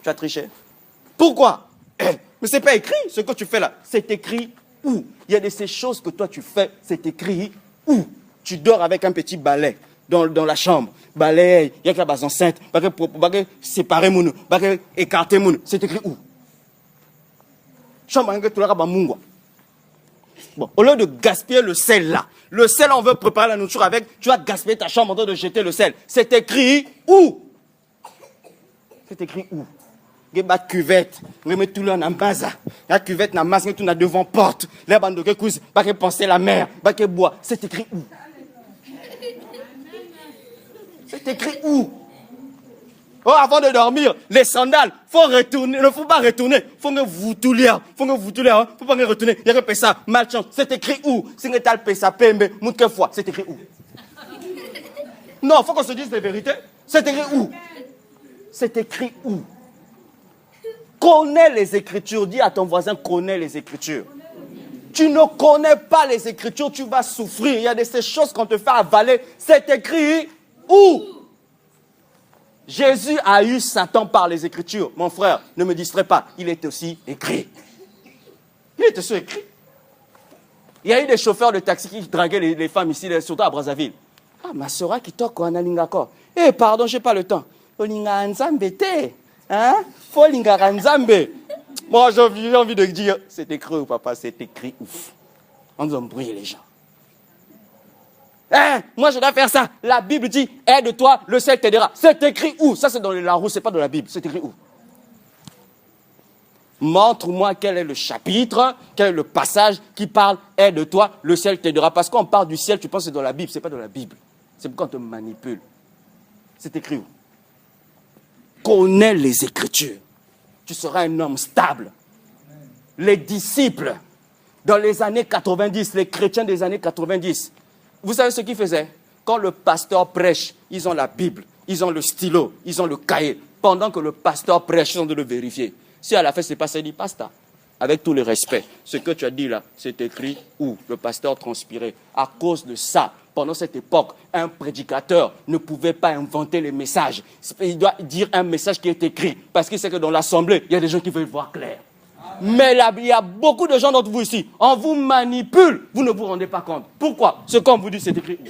Tu as triché. Pourquoi? Mais ce n'est pas écrit, ce que tu fais là. C'est écrit où? Il y a de ces choses que toi tu fais, c'est écrit où? Tu dors avec un petit balai dans la chambre. Balai, il y a que la base enceinte, séparer mon, écarter mon. C'est écrit où? Chambre, bon, au lieu de gaspiller le sel là, le sel on veut préparer la nourriture avec, tu vas gaspiller ta chambre en train de jeter le sel. C'est écrit où? C'est écrit où? La cuvette, remet tout là dans baza. La cuvette na masque tout na devant porte. Les bandes de coups, pas que penser la mer, pas que bois. C'est écrit où? C'est écrit où? Oh, avant de dormir, les sandales, faut retourner, ne faut pas retourner. Faut que vous tout lire, faut pas que retourner. Il y a que ça, malchance. C'est écrit où? Si vous avez pesa pembe, moute fois, c'est écrit où? Non, faut qu'on se dise la vérité. C'est écrit où? C'est écrit où? Connais les Écritures. Dis à ton voisin, connais les Écritures. Tu ne connais pas les Écritures, tu vas souffrir. Il y a de ces choses qu'on te fait avaler. C'est écrit où? Jésus a eu Satan par les Écritures. Mon frère, ne me distrais pas. Il est aussi écrit. Il est aussi écrit. Il y a eu des chauffeurs de taxi qui draguaient les femmes ici, surtout à Brazzaville. Ah, ma sœur, qui toque en alingako. Eh, pardon, je n'ai pas le temps. Olinga nzambe te. Hein? Faut linga nzambe. Moi, j'ai envie de dire, c'est écrit où, papa? C'est écrit où? On nous embrouille les gens. Hein? Moi, je dois faire ça. La Bible dit, aide-toi, le ciel t'aidera. C'est écrit où? Ça, c'est dans la roue, c'est pas dans la Bible. C'est écrit où? Montre-moi quel est le chapitre, quel est le passage qui parle, aide-toi, le ciel t'aidera. Parce qu'on parle du ciel, tu penses que c'est dans la Bible. C'est pas dans la Bible. C'est pourquoi on te manipule. C'est écrit où? Connais les Écritures. Tu seras un homme stable. Les disciples, dans les années 90, les chrétiens des années 90, vous savez ce qu'ils faisaient? Quand le pasteur prêche, ils ont la Bible, ils ont le stylo, ils ont le cahier. Pendant que le pasteur prêche, ils ont de le vérifier. Si à la fin, c'est pas ça, il dit, pasteur, avec tout le respect, ce que tu as dit là, c'est écrit où? Le pasteur transpirait. À cause de ça, pendant cette époque, un prédicateur ne pouvait pas inventer les messages. Il doit dire un message qui est écrit. Parce qu'il sait que dans l'assemblée, il y a des gens qui veulent voir clair. Mais là, il y a beaucoup de gens d'entre vous ici. On vous manipule. Vous ne vous rendez pas compte. Pourquoi? Ce qu'on vous dit, c'est écrit où?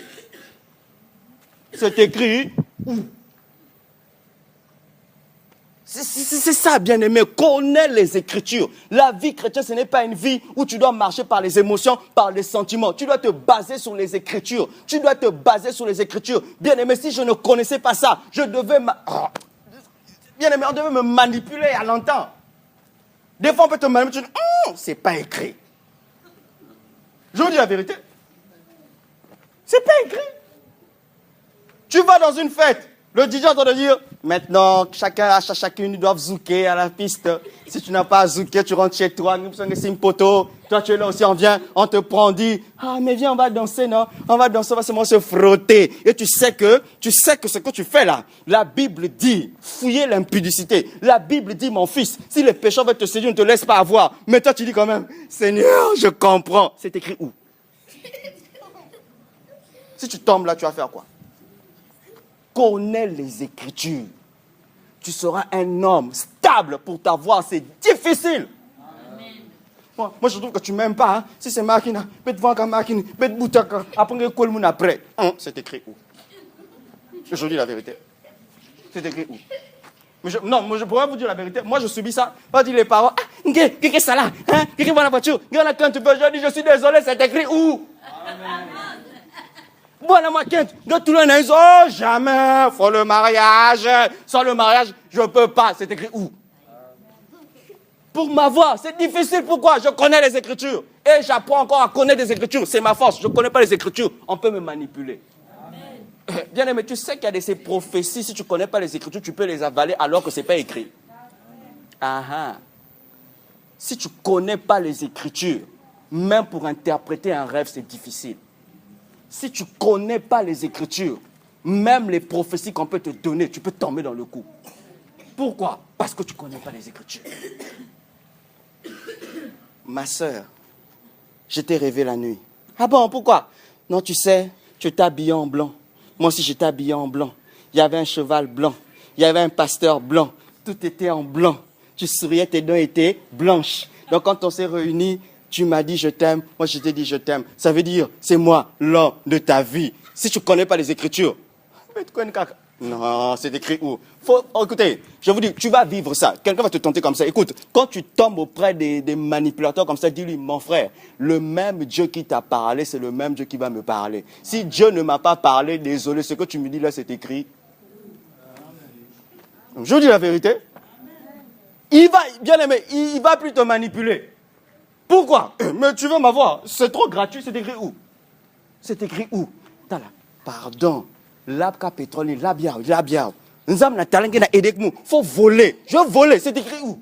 C'est écrit où? C'est ça, bien-aimé. Connais les Écritures. La vie chrétienne, ce n'est pas une vie où tu dois marcher par les émotions, par les sentiments. Tu dois te baser sur les Écritures. Tu dois te baser sur les Écritures. Bien-aimé, si je ne connaissais pas ça, je devais... Bien-aimé, on devait me manipuler à longtemps. Des fois, on peut te manipuler. Tu dis, c'est pas écrit. Je vous dis la vérité. C'est pas écrit. Tu vas dans une fête. Le DJ entend dire, maintenant, chacune doit zouker à la piste. Si tu n'as pas zouké, tu rentres chez toi, c'est une poteau. Toi, tu es là aussi, on vient, on te prend, on dit, ah, mais viens, on va danser, non? On va danser, on va seulement se frotter. Et tu sais que ce que tu fais là, la Bible dit, fouiller l'impudicité. La Bible dit, mon fils, si les pécheurs veulent te séduire, ne te laisse pas avoir. Mais toi, tu dis quand même, Seigneur, je comprends. C'est écrit où? Si tu tombes là, tu vas faire quoi? Connais les Écritures. Tu seras un homme stable pour t'avoir. C'est difficile. Moi, je trouve que tu ne m'aimes pas. Hein? Si c'est Makina, après. C'est écrit où? Je dis la vérité. C'est écrit où? Je pourrais vous dire la vérité. Moi, je subis ça. Pas dire les paroles. Qu'est-ce que ça là? Qu'est-ce que la voiture? Quand tu veux, je dis, je suis désolé, c'est écrit où? Amen. Voilà ma quête. Oh, jamais. Faut le mariage. Sans le mariage, je ne peux pas. C'est écrit où? Pour m'avoir, c'est difficile. Pourquoi? Je connais les Écritures. Et j'apprends encore à connaître les Écritures. C'est ma force. Je ne connais pas les Écritures. On peut me manipuler. Bien aimé, tu sais qu'il y a de ces prophéties. Si tu ne connais pas les Écritures, tu peux les avaler alors que ce n'est pas écrit. Si tu ne connais pas les Écritures, même pour interpréter un rêve, c'est difficile. Si tu ne connais pas les Écritures, même les prophéties qu'on peut te donner, tu peux tomber dans le coup. Pourquoi? Parce que tu ne connais pas les Écritures. Ma sœur, je t'ai rêvé la nuit. Ah bon, pourquoi? Non, tu sais, tu t'habillais en blanc. Moi aussi, j'étais habillé en blanc. Il y avait un cheval blanc. Il y avait un pasteur blanc. Tout était en blanc. Tu souriais, tes dents étaient blanches. Donc, quand on s'est réunis, tu m'as dit je t'aime, moi je t'ai dit je t'aime. Ça veut dire, c'est moi l'homme de ta vie. Si tu ne connais pas les Écritures, non, c'est écrit où? Écoutez, je vous dis, tu vas vivre ça. Quelqu'un va te tenter comme ça. Écoute, quand tu tombes auprès des manipulateurs comme ça, dis-lui, mon frère, le même Dieu qui t'a parlé, c'est le même Dieu qui va me parler. Si Dieu ne m'a pas parlé, désolé, ce que tu me dis là, c'est écrit. Je vous dis la vérité. Il va, bien aimé, il va plus te manipuler. Pourquoi? Mais tu veux m'avoir? C'est trop gratuit, c'est écrit où? C'est écrit où? Pardon. L'abka pétrole, l'abiao. Faut voler. Je veux voler, c'est écrit où?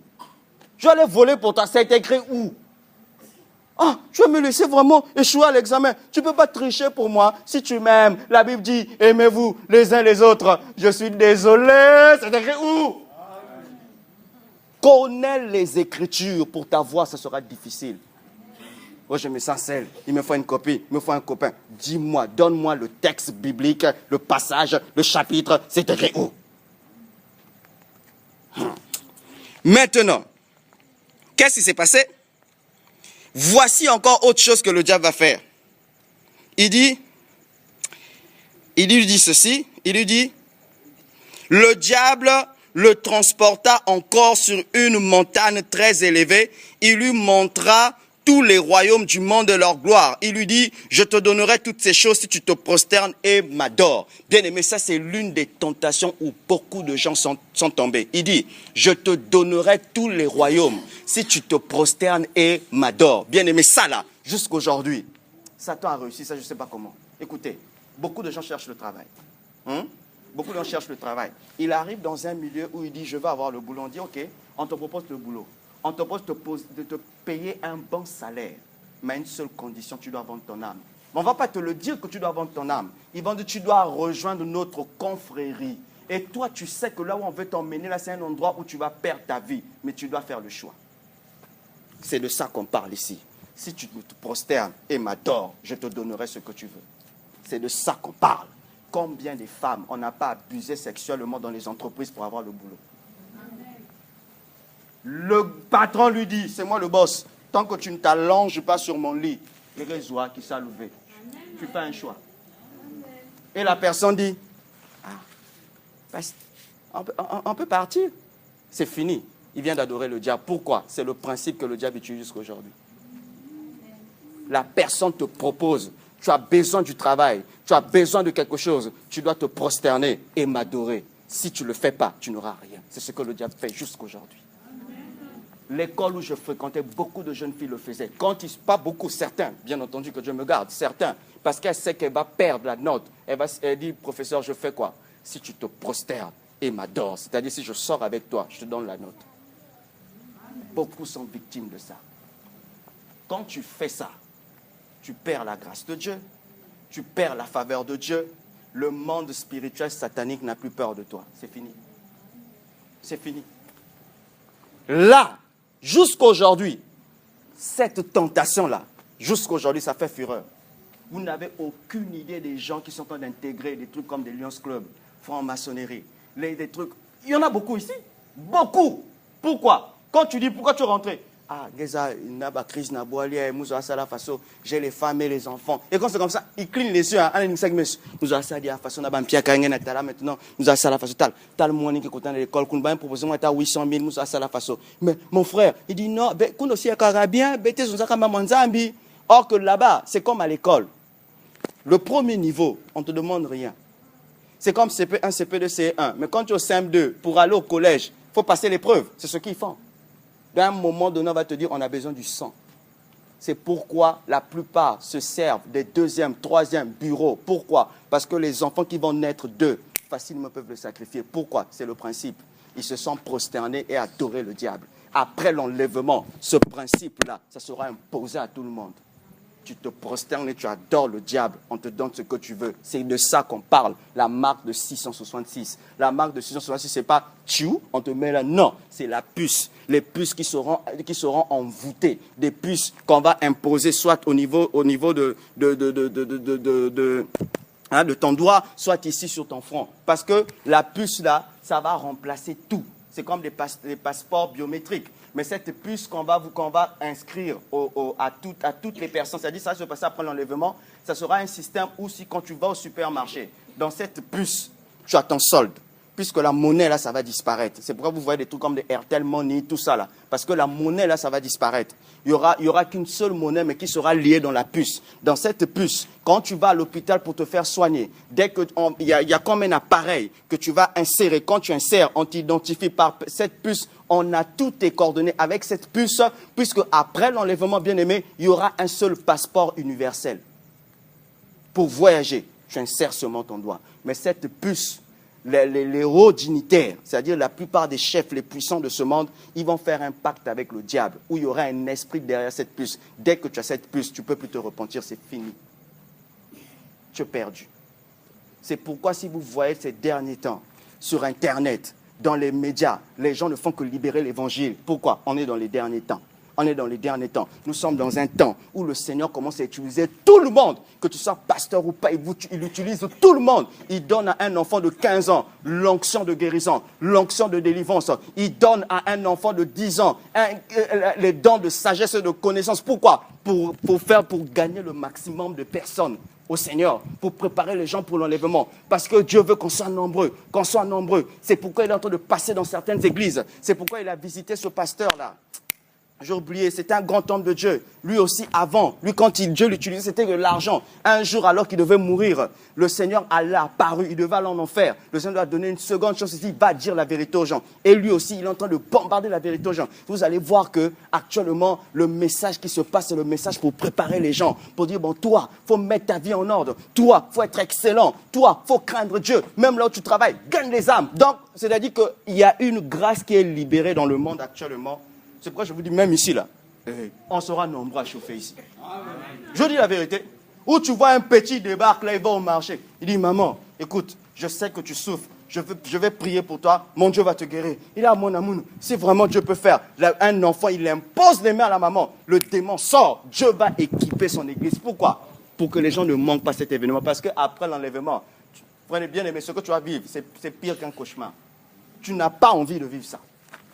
Je vais aller voler pour toi, c'est écrit où? Ah, tu vas me laisser vraiment échouer à l'examen. Tu ne peux pas tricher pour moi. Si tu m'aimes, la Bible dit, aimez-vous les uns les autres. Je suis désolé, c'est écrit où? Connais les Écritures. Pour ta voix, ça sera difficile. Moi, je me sens seul. Il me faut une copine, il me faut un copain. Dis-moi, donne-moi le texte biblique, le passage, le chapitre. C'est écrit où? Maintenant, qu'est-ce qui s'est passé? Voici encore autre chose que le diable va faire. Il lui dit ceci, il lui dit, le diable le transporta encore sur une montagne très élevée. Il lui montra tous les royaumes du monde de leur gloire. Il lui dit, je te donnerai toutes ces choses si tu te prosternes et m'adores. Bien aimé, ça c'est l'une des tentations où beaucoup de gens sont tombés. Il dit, je te donnerai tous les royaumes si tu te prosternes et m'adores. Bien aimé, ça là, jusqu'aujourd'hui, Satan a réussi, ça je ne sais pas comment. Écoutez, beaucoup de gens cherchent le travail. Beaucoup de gens cherchent le travail. Il arrive dans un milieu où il dit, je veux avoir le boulot. On dit, ok, on te propose le boulot. On te propose de te payer un bon salaire. Mais à une seule condition, tu dois vendre ton âme. Mais on ne va pas te le dire que tu dois vendre ton âme. Ils vont dire, tu dois rejoindre notre confrérie. Et toi, tu sais que là où on veut t'emmener, là, c'est un endroit où tu vas perdre ta vie. Mais tu dois faire le choix. C'est de ça qu'on parle ici. Si tu te prosternes et m'adores, je te donnerai ce que tu veux. C'est de ça qu'on parle. Combien de femmes on n'a pas abusé sexuellement dans les entreprises pour avoir le boulot? Le patron lui dit, c'est moi le boss, tant que tu ne t'allonges pas sur mon lit, il résout qui s'est levé. Tu fais un choix. Et la personne dit, on peut partir. C'est fini. Il vient d'adorer le diable. Pourquoi? C'est le principe que le diable utilise jusqu'à aujourd'hui. La personne te propose, tu as besoin du travail, tu as besoin de quelque chose, tu dois te prosterner et m'adorer. Si tu ne le fais pas, tu n'auras rien. C'est ce que le diable fait jusqu'à aujourd'hui. L'école où je fréquentais, beaucoup de jeunes filles le faisaient. Pas beaucoup, certains, bien entendu que Dieu me garde, certains, parce qu'elle sait qu'elle va perdre la note. Elle dit, professeur, je fais quoi? Si tu te prosternes et m'adores, c'est-à-dire si je sors avec toi, je te donne la note. Beaucoup sont victimes de ça. Quand tu fais ça, tu perds la grâce de Dieu, tu perds la faveur de Dieu. Le monde spirituel satanique n'a plus peur de toi. C'est fini. C'est fini. Là, jusqu'aujourd'hui, cette tentation-là, jusqu'aujourd'hui, ça fait fureur. Vous n'avez aucune idée des gens qui sont en train d'intégrer des trucs comme des Lions Club, franc-maçonnerie, des trucs. Il y en a beaucoup ici. Beaucoup. Pourquoi? Quand tu dis pourquoi tu es rentré, j'ai les femmes et les enfants. Et quand c'est comme ça, ils clignent les yeux. Nous avons ça de façon maintenant. Nous avons ça la façon tal moyen qui est à l'école. Nous avons proposé 800 000. Nous avons ça la façon. Mais mon frère, il dit non. Or que là-bas, c'est comme à l'école. Le premier niveau, on ne te demande rien. C'est comme CP1, CP2, CE1. Mais quand tu es au CM2, pour aller au collège, il faut passer l'épreuve. C'est ce qu'ils font. D'un moment donné, on va te dire on a besoin du sang. C'est pourquoi la plupart se servent des deuxièmes, troisièmes bureaux. Pourquoi? Parce que les enfants qui vont naître d'eux, facilement peuvent le sacrifier. Pourquoi? C'est le principe. Ils se sont prosternés et adoré le diable. Après l'enlèvement, ce principe-là, ça sera imposé à tout le monde. Tu te prosternes et tu adores le diable, on te donne ce que tu veux. C'est de ça qu'on parle, la marque de 666. La marque de 666, ce n'est pas tu, on te met là, non, c'est la puce. Les puces qui seront envoûtées, des puces qu'on va imposer soit au niveau de ton doigt, soit ici sur ton front. Parce que la puce là, ça va remplacer tout. C'est comme des passeports biométriques. Mais cette puce qu'on va inscrire à toutes les personnes, c'est-à-dire ça va se passer après l'enlèvement, ça sera un système où si quand tu vas au supermarché, dans cette puce, tu as ton solde. Puisque la monnaie, là, ça va disparaître. C'est pourquoi vous voyez des trucs comme des Airtel Money, tout ça, là. Parce que la monnaie, là, ça va disparaître. Il y aura qu'une seule monnaie, mais qui sera liée dans la puce. Dans cette puce, quand tu vas à l'hôpital pour te faire soigner, dès que il y a comme un appareil que tu vas insérer. Quand tu insères, on t'identifie par cette puce. On a toutes tes coordonnées avec cette puce, puisque après l'enlèvement, bien aimé, il y aura un seul passeport universel. Pour voyager, tu insères seulement ton doigt. Mais cette puce, les hauts dignitaires, c'est-à-dire la plupart des chefs les puissants de ce monde, ils vont faire un pacte avec le diable, où il y aura un esprit derrière cette puce. Dès que tu as cette puce, tu ne peux plus te repentir, c'est fini. Tu es perdu. C'est pourquoi si vous voyez ces derniers temps, sur Internet, dans les médias, les gens ne font que libérer l'évangile. Pourquoi? On est dans les derniers temps. On est dans les derniers temps. Nous sommes dans un temps où le Seigneur commence à utiliser tout le monde. Que tu sois pasteur ou pas, il utilise tout le monde. Il donne à un enfant de 15 ans l'onction de guérison, l'onction de délivrance. Il donne à un enfant de 10 ans les dons de sagesse et de connaissance. Pourquoi? Pour gagner le maximum de personnes au Seigneur, pour préparer les gens pour l'enlèvement. Parce que Dieu veut qu'on soit nombreux, qu'on soit nombreux. C'est pourquoi il est en train de passer dans certaines églises. C'est pourquoi il a visité ce pasteur-là. J'ai oublié, c'était un grand homme de Dieu. Lui aussi, avant, quand Dieu l'utilisait, c'était de l'argent. Un jour, alors qu'il devait mourir, le Seigneur Allah apparu, il devait aller en enfer. Le Seigneur lui a donné une seconde chance, il va dire la vérité aux gens. Et lui aussi, il est en train de bombarder la vérité aux gens. Vous allez voir que actuellement, le message qui se passe, c'est le message pour préparer les gens. Pour dire, bon, toi, il faut mettre ta vie en ordre. Toi, il faut être excellent. Toi, il faut craindre Dieu. Même là où tu travailles, gagne les âmes. Donc, c'est-à-dire qu'il y a une grâce qui est libérée dans le monde actuellement. C'est pourquoi je vous dis, même ici, là, on sera nombreux à chauffer ici. Amen. Je dis la vérité. Où tu vois un petit débarque, là, il va au marché. Il dit, maman, écoute, je sais que tu souffres. Je vais prier pour toi. Mon Dieu va te guérir. Il a mon amour. Si vraiment Dieu peut faire. Là, un enfant, il impose les mains à la maman. Le démon sort. Dieu va équiper son église. Pourquoi? Pour que les gens ne manquent pas cet événement. Parce qu'après l'enlèvement, prenez bien aimé, ce que tu vas vivre, c'est pire qu'un cauchemar. Tu n'as pas envie de vivre ça.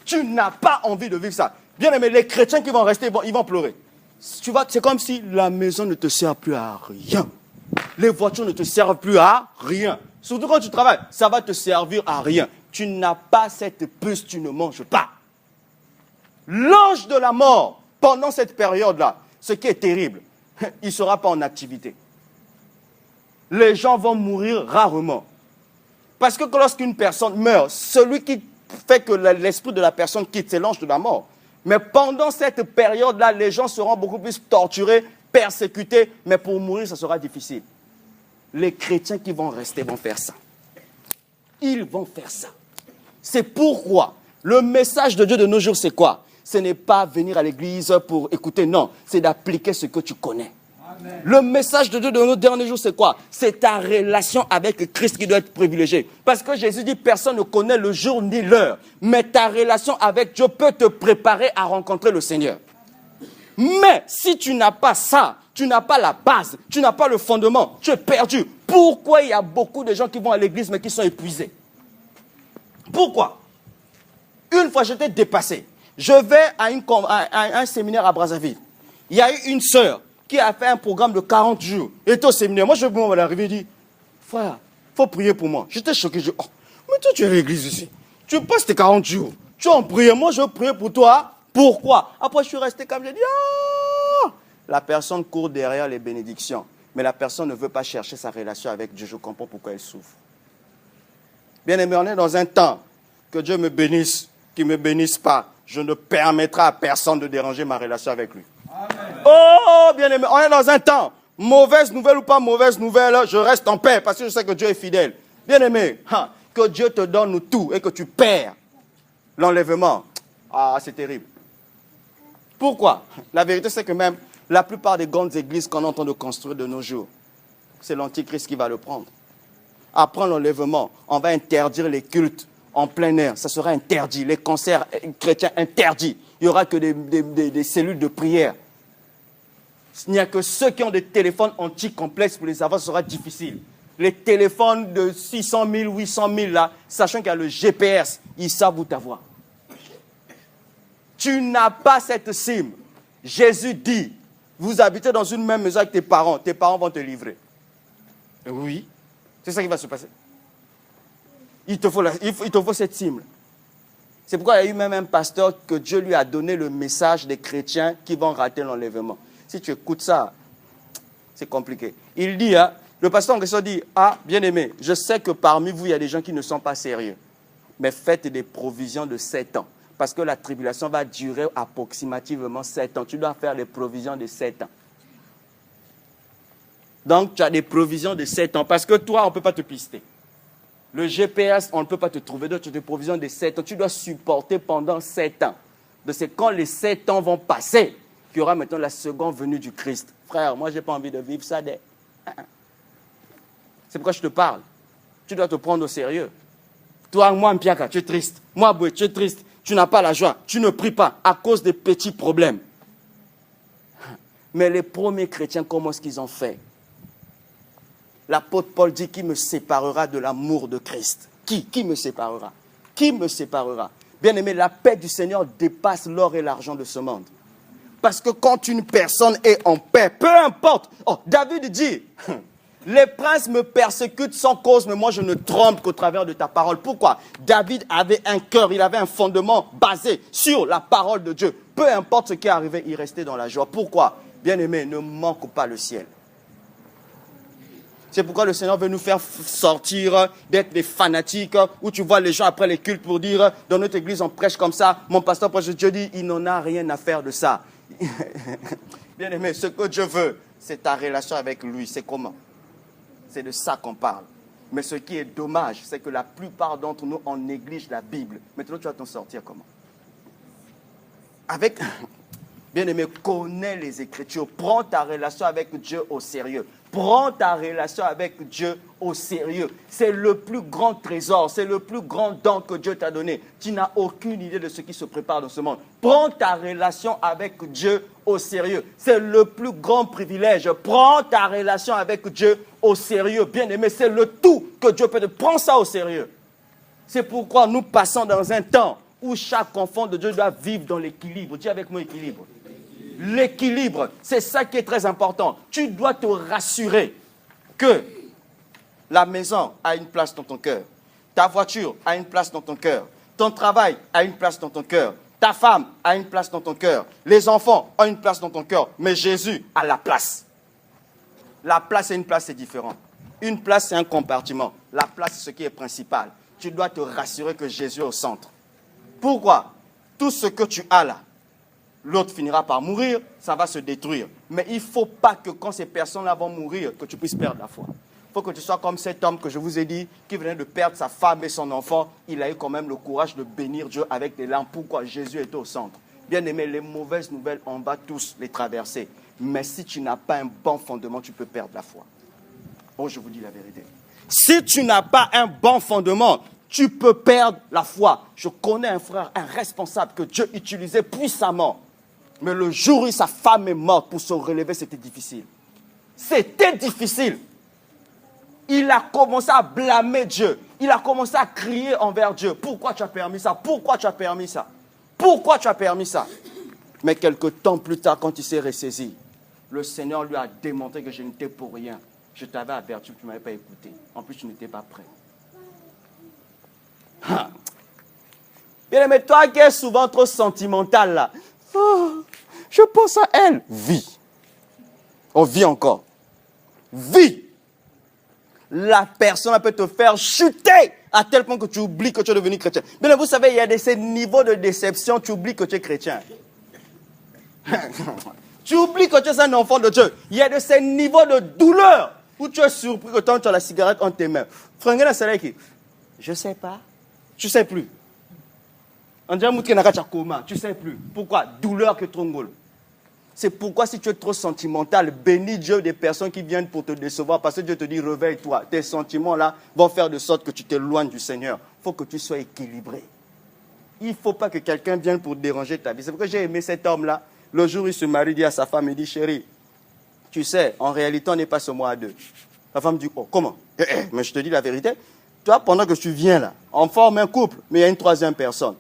Tu n'as pas envie de vivre ça. Bien aimé, les chrétiens qui vont rester, ils vont pleurer. C'est comme si la maison ne te sert plus à rien. Les voitures ne te servent plus à rien. Surtout quand tu travailles, ça va te servir à rien. Tu n'as pas cette puce, tu ne manges pas. L'ange de la mort, pendant cette période-là, ce qui est terrible, il ne sera pas en activité. Les gens vont mourir rarement. Parce que lorsqu'une personne meurt, celui qui fait que l'esprit de la personne quitte, c'est l'ange de la mort. Mais pendant cette période-là, les gens seront beaucoup plus torturés, persécutés, mais pour mourir, ça sera difficile. Les chrétiens qui vont rester vont faire ça. Ils vont faire ça. C'est pourquoi le message de Dieu de nos jours, c'est quoi? Ce n'est pas venir à l'église pour écouter, non. C'est d'appliquer ce que tu connais. Amen. Le message de Dieu de nos derniers jours, c'est quoi? C'est ta relation avec Christ qui doit être privilégiée. Parce que Jésus dit, personne ne connaît le jour ni l'heure. Mais ta relation avec Dieu peut te préparer à rencontrer le Seigneur. Mais si tu n'as pas ça, tu n'as pas la base, tu n'as pas le fondement, tu es perdu. Pourquoi il y a beaucoup de gens qui vont à l'église mais qui sont épuisés? Pourquoi? Une fois, j'étais dépassé. Je vais à un séminaire à Brazzaville. Il y a eu une sœur qui a fait un programme de 40 jours. Elle était au séminaire. Moi, je vais arriver et dire, frère, il faut prier pour moi. J'étais choqué. Je dis, oh, mais toi, tu es à l'église ici. Tu passes tes 40 jours. Tu es en prière. Moi, je veux prier pour toi. Pourquoi? Après, je suis resté comme j'ai dit, ah! La personne court derrière les bénédictions. Mais la personne ne veut pas chercher sa relation avec Dieu. Je comprends pourquoi elle souffre. Bien aimé, on est dans un temps que Dieu me bénisse, qu'il ne me bénisse pas. Je ne permettrai à personne de déranger ma relation avec lui. Amen. Oh, bien aimé, on est dans un temps, mauvaise nouvelle ou pas mauvaise nouvelle, je reste en paix parce que je sais que Dieu est fidèle. Bien aimé, que Dieu te donne tout et que tu perds l'enlèvement. Ah, c'est terrible. Pourquoi? La vérité, c'est que même la plupart des grandes églises qu'on est en train de construire de nos jours, c'est l'Antichrist qui va le prendre. Après l'enlèvement, on va interdire les cultes en plein air. Ça sera interdit. Les concerts chrétiens interdits. Il n'y aura que des cellules de prière. Il n'y a que ceux qui ont des téléphones anti-complexes pour les avoir, ce sera difficile. Les téléphones de 600 000, 800 000 là, sachant qu'il y a le GPS, ils savent où t'avoir. Tu n'as pas cette cible. Jésus dit, vous habitez dans une même maison avec tes parents vont te livrer. Oui, c'est ça qui va se passer. Il te faut cette cible. C'est pourquoi il y a eu même un pasteur que Dieu lui a donné le message des chrétiens qui vont rater l'enlèvement. Si tu écoutes ça, c'est compliqué. Il dit, le pasteur en question dit, bien aimé, je sais que parmi vous, il y a des gens qui ne sont pas sérieux. Mais faites des provisions de 7 ans. Parce que la tribulation va durer approximativement 7 ans. Tu dois faire des provisions de 7 ans. Donc, tu as des provisions de 7 ans. Parce que toi, on ne peut pas te pister. Le GPS, on ne peut pas te trouver. Donc, tu as des provisions de 7 ans. Tu dois supporter pendant 7 ans. Donc, c'est quand les 7 ans vont passer qu'il y aura maintenant la seconde venue du Christ. Frère, moi, je n'ai pas envie de vivre ça. C'est pourquoi je te parle. Tu dois te prendre au sérieux. Toi, moi, Mpiaka, tu es triste. Moi, Boué, tu es triste. Tu n'as pas la joie. Tu ne pries pas à cause des petits problèmes. Mais les premiers chrétiens, comment est-ce qu'ils ont fait? L'apôtre Paul dit, qui me séparera de l'amour de Christ? Qui me séparera? Qui me séparera? Bien-aimé, la paix du Seigneur dépasse l'or et l'argent de ce monde. Parce que quand une personne est en paix, peu importe. Oh, David dit, les princes me persécutent sans cause, mais moi je ne tremble qu'au travers de ta parole. Pourquoi? David avait un cœur, il avait un fondement basé sur la parole de Dieu. Peu importe ce qui est arrivé, il restait dans la joie. Pourquoi? Bien-aimé, ne manque pas le ciel. C'est pourquoi le Seigneur veut nous faire sortir d'être des fanatiques où tu vois les gens après les cultes pour dire dans notre église on prêche comme ça, mon pasteur prêche, Dieu dit il n'en a rien à faire de ça. Bien-aimé, ce que Dieu veut, c'est ta relation avec lui. C'est comment? C'est de ça qu'on parle. Mais ce qui est dommage, c'est que la plupart d'entre nous, on néglige la Bible. Maintenant, tu vas t'en sortir comment? Avec... Bien-aimé, connais les Écritures. Prends ta relation avec Dieu au sérieux. Prends ta relation avec Dieu au sérieux. C'est le plus grand trésor, c'est le plus grand don que Dieu t'a donné. Tu n'as aucune idée de ce qui se prépare dans ce monde. Prends ta relation avec Dieu au sérieux. C'est le plus grand privilège. Prends ta relation avec Dieu au sérieux. Bien-aimé, c'est le tout que Dieu peut te prendre. Prends ça au sérieux. C'est pourquoi nous passons dans un temps où chaque enfant de Dieu doit vivre dans l'équilibre. Dis avec moi équilibre. L'équilibre, c'est ça qui est très important. Tu dois te rassurer que la maison a une place dans ton cœur. Ta voiture a une place dans ton cœur. Ton travail a une place dans ton cœur. Ta femme a une place dans ton cœur. Les enfants ont une place dans ton cœur. Mais Jésus a la place. La place et une place, c'est différent. Une place, c'est un compartiment. La place, c'est ce qui est principal. Tu dois te rassurer que Jésus est au centre. Pourquoi? Tout ce que tu as là, l'autre finira par mourir, ça va se détruire. Mais il ne faut pas que quand ces personnes-là vont mourir, que tu puisses perdre la foi. Il faut que tu sois comme cet homme que je vous ai dit, qui venait de perdre sa femme et son enfant. Il a eu quand même le courage de bénir Dieu avec des larmes. Pourquoi? Jésus était au centre. Bien aimé, les mauvaises nouvelles, on va tous les traverser. Mais si tu n'as pas un bon fondement, tu peux perdre la foi. Oh, je vous dis la vérité. Si tu n'as pas un bon fondement, tu peux perdre la foi. Je connais un frère, un responsable que Dieu utilisait puissamment. Mais le jour où sa femme est morte, pour se relever, c'était difficile. C'était difficile. Il a commencé à blâmer Dieu. Il a commencé à crier envers Dieu. Pourquoi tu as permis ça? Pourquoi tu as permis ça? Pourquoi tu as permis ça? Mais quelques temps plus tard, quand il s'est ressaisi, le Seigneur lui a démontré que je n'étais pour rien. Je t'avais averti, tu ne m'avais pas écouté. En plus, tu n'étais pas prêt. Bien aimé, toi qui es souvent trop sentimental là. Oh, je pense à elle. Vis. On vit encore. Vis. La personne peut te faire chuter à tel point que tu oublies que tu es devenu chrétien. Mais vous savez, il y a ces niveaux de déception, tu oublies que tu es chrétien. Tu oublies que tu es un enfant de Dieu. Il y a de ces niveaux de douleur où tu es surpris que tu as la cigarette entre tes mains. Frangé la soleil qui, je ne sais pas. Tu ne sais plus. On dirait que tu ne sais plus. Pourquoi? Douleur que trongol. C'est pourquoi si tu es trop sentimental, bénis Dieu des personnes qui viennent pour te décevoir. Parce que Dieu te dit, réveille-toi. Tes sentiments-là vont faire de sorte que tu t'éloignes du Seigneur. Il faut que tu sois équilibré. Il ne faut pas que quelqu'un vienne pour déranger ta vie. C'est pourquoi j'ai aimé cet homme-là. Le jour où il se marie, il dit à sa femme, il dit, chérie, tu sais, en réalité, on n'est pas seulement à deux. La femme dit, oh, comment? Mais je te dis la vérité. Toi, pendant que tu viens là, on forme un couple, mais il y a une troisième personne.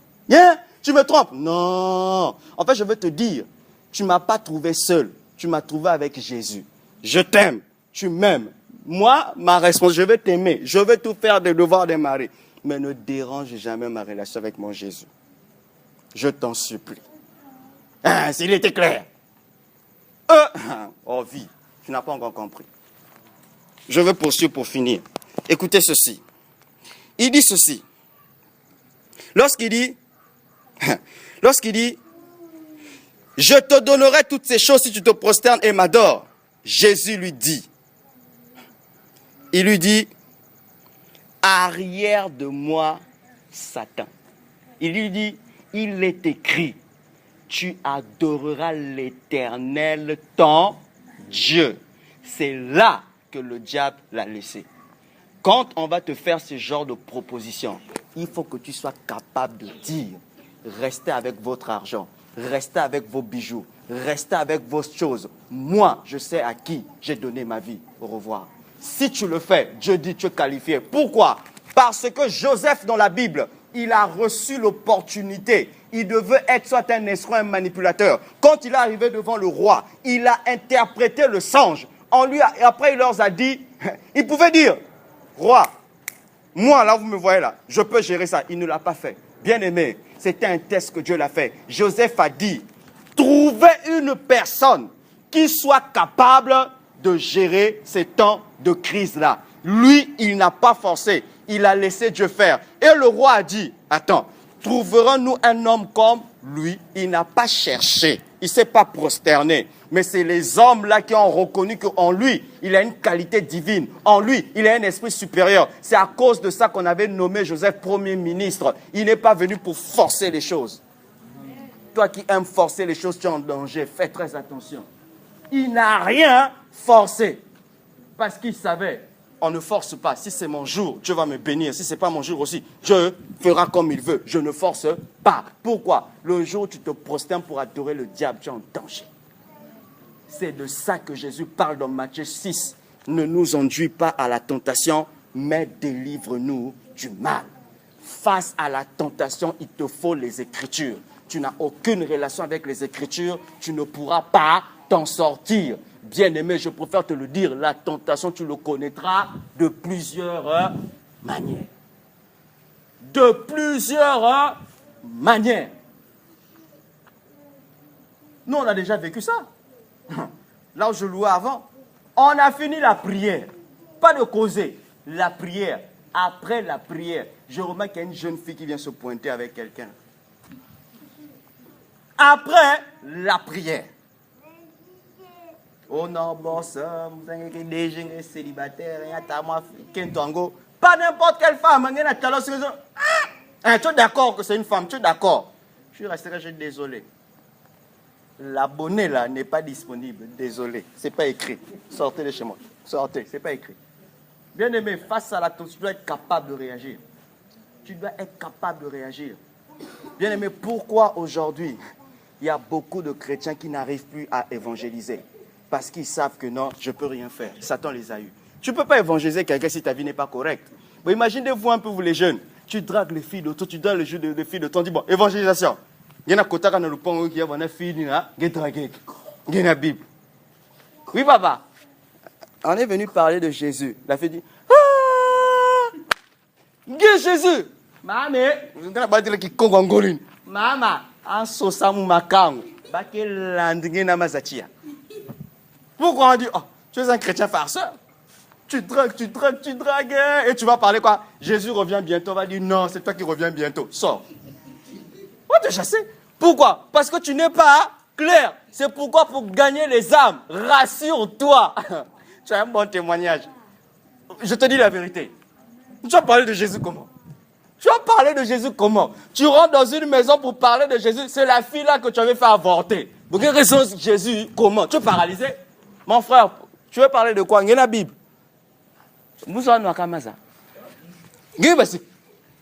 Tu me trompes? Non. En fait, je veux te dire, tu ne m'as pas trouvé seul. Tu m'as trouvé avec Jésus. Je t'aime. Tu m'aimes. Moi, ma responsabilité, je vais t'aimer. Je vais tout faire des devoirs des maris. Mais ne dérange jamais ma relation avec mon Jésus. Je t'en supplie. S'il était clair. Oh, vie. Tu n'as pas encore compris. Je veux poursuivre pour finir. Écoutez ceci. Il dit ceci. Lorsqu'il dit, je te donnerai toutes ces choses si tu te prosternes et m'adores. Jésus lui dit, arrière de moi, Satan. Il lui dit, il est écrit, tu adoreras l'Éternel, ton Dieu. C'est là que le diable l'a laissé. Quand on va te faire ce genre de proposition, il faut que tu sois capable de dire, restez avec votre argent, restez avec vos bijoux, restez avec vos choses. Moi, je sais à qui j'ai donné ma vie. Au revoir. Si tu le fais, Dieu dit tu es qualifié. Pourquoi? Parce que Joseph dans la Bible, il a reçu l'opportunité. Il devait être soit un escroc, un manipulateur. Quand il est arrivé devant le roi, il a interprété le songe. Et après, il leur a dit, il pouvait dire, roi, moi, là, vous me voyez là, je peux gérer ça. Il ne l'a pas fait. Bien aimé, c'était un test que Dieu l'a fait. Joseph a dit, trouvez une personne qui soit capable de gérer ces temps de crise-là. Lui, il n'a pas forcé. Il a laissé Dieu faire. Et le roi a dit, attends, trouverons-nous un homme comme lui? Il n'a pas cherché. Il ne s'est pas prosterné. Mais c'est les hommes là qui ont reconnu qu'en lui, il a une qualité divine. En lui, il a un esprit supérieur. C'est à cause de ça qu'on avait nommé Joseph Premier ministre. Il n'est pas venu pour forcer les choses. Toi qui aimes forcer les choses, tu es en danger. Fais très attention. Il n'a rien forcé. Parce qu'il savait, on ne force pas. Si c'est mon jour, Dieu va me bénir. Si ce n'est pas mon jour aussi, Dieu fera comme il veut. Je ne force pas. Pourquoi? Le jour où tu te prosternes pour adorer le diable, tu es en danger. C'est de ça que Jésus parle dans Matthieu 6. Ne nous enduis pas à la tentation, mais délivre-nous du mal. Face à la tentation, il te faut les Écritures. Tu n'as aucune relation avec les Écritures, tu ne pourras pas t'en sortir. Bien-aimé, je préfère te le dire, la tentation, tu le connaîtras de plusieurs manières. De plusieurs manières. Nous, on a déjà vécu ça. Là où je louais avant, on a fini la prière. Pas de causer. La prière. Après la prière, je remarque qu'il y a une jeune fille qui vient se pointer avec quelqu'un. Après la prière. Oh non, boss, vous avez des célibataires, pas n'importe quelle femme. Tu es d'accord que c'est une femme, tu es d'accord. Je suis resté là, je suis désolé. L'abonné là n'est pas disponible, désolé. C'est pas écrit. Sortez de chez moi. Sortez, c'est pas écrit. Bien aimé, face à la tension, tu dois être capable de réagir. Tu dois être capable de réagir. Bien aimé, pourquoi aujourd'hui il y a beaucoup de chrétiens qui n'arrivent plus à évangéliser? Parce qu'ils savent que non, je ne peux rien faire. Satan les a eus. Tu ne peux pas évangéliser quelqu'un si ta vie n'est pas correcte. Bon, imaginez-vous un peu, vous les jeunes. Tu dragues les filles d'autres, tu dragues les filles de ton. Dis bon, évangélisation. Il y en a qui ont le pont qui a une fille qui a dragué. Il y a une Bible. Oui, papa. On est venu parler de Jésus. La fille dit, ah, Jésus. Maman, vous allez dire qu'il est en Maman, en sosamu makangu. Pourquoi on dit, oh, tu es un chrétien farceur? Tu dragues, et tu vas parler quoi? Jésus revient bientôt. On va dire, non, c'est toi qui reviens bientôt. Sors. On va te chasser. Pourquoi? Parce que tu n'es pas clair. C'est pourquoi pour gagner les âmes, rassure-toi. Tu as un bon témoignage. Je te dis la vérité. Tu vas parler de Jésus comment? Tu vas parler de Jésus comment? Tu rentres dans une maison pour parler de Jésus. C'est la fille là que tu avais fait avorter. Pour quelle raison Jésus comment? Tu es paralysé? Mon frère, tu veux parler de quoi? Il y a la Bible. Mais tu ne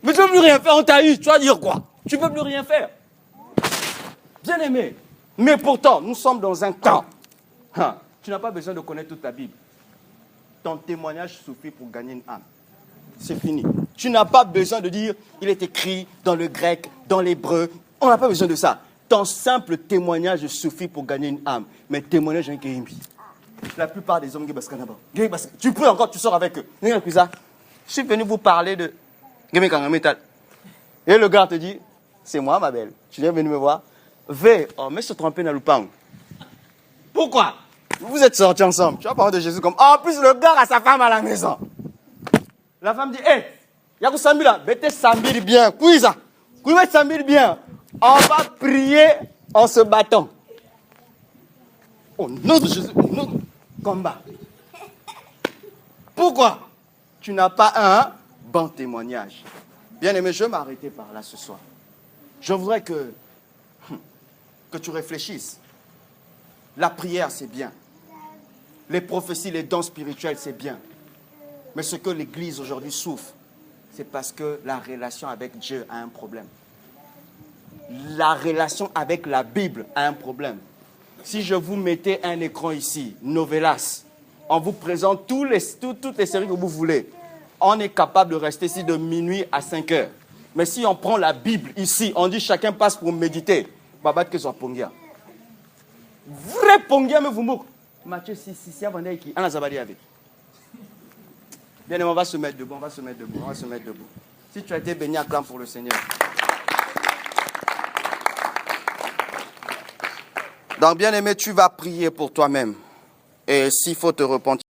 peux plus rien faire, on t'a eu. Tu vas dire quoi? Tu ne peux plus rien faire. Bien aimé. Mais pourtant, nous sommes dans un temps. Tu n'as pas besoin de connaître toute ta Bible. Ton témoignage suffit pour gagner une âme. C'est fini. Tu n'as pas besoin de dire, il est écrit dans le grec, dans l'hébreu. On n'a pas besoin de ça. Ton simple témoignage suffit pour gagner une âme. Mais témoignage, un Kéhimbi. La plupart des hommes, tu peux encore, tu sors avec eux. Je suis venu vous parler de... Et le gars te dit, c'est moi ma belle. Tu viens venir me voir. Oh, mais se tromper dans le pain. Pourquoi? Vous êtes sortis ensemble. Tu vas parler de Jésus comme... En plus, le gars a sa femme à la maison. La femme dit, hé, Yakou Sambila, bête Sambili bien. Couisa. Couisa Sambili bien. On va prier en se battant. Au nom de Jésus, au nom de combat. Pourquoi? Tu n'as pas un bon témoignage. Bien aimé, je vais m'arrêter par là ce soir. Je voudrais que tu réfléchisses. La prière, c'est bien. Les prophéties, les dons spirituels, c'est bien. Mais ce que l'Église aujourd'hui souffre, c'est parce que la relation avec Dieu a un problème. La relation avec la Bible a un problème. Si je vous mettais un écran ici, Novelas, on vous présente toutes les séries que vous voulez, on est capable de rester ici de minuit à 5 heures. Mais si on prend la Bible ici, on dit chacun passe pour méditer, Babat que soit Pongia. Vrai Pongia, mais vous mourrez. Matthieu 6, 6, qui on a zabadi avec. Bien, on va se mettre debout, on va se mettre debout, on va se mettre debout. Si tu as été béni, acclame pour le Seigneur. Donc, bien-aimé, tu vas prier pour toi-même. Et s'il faut te repentir,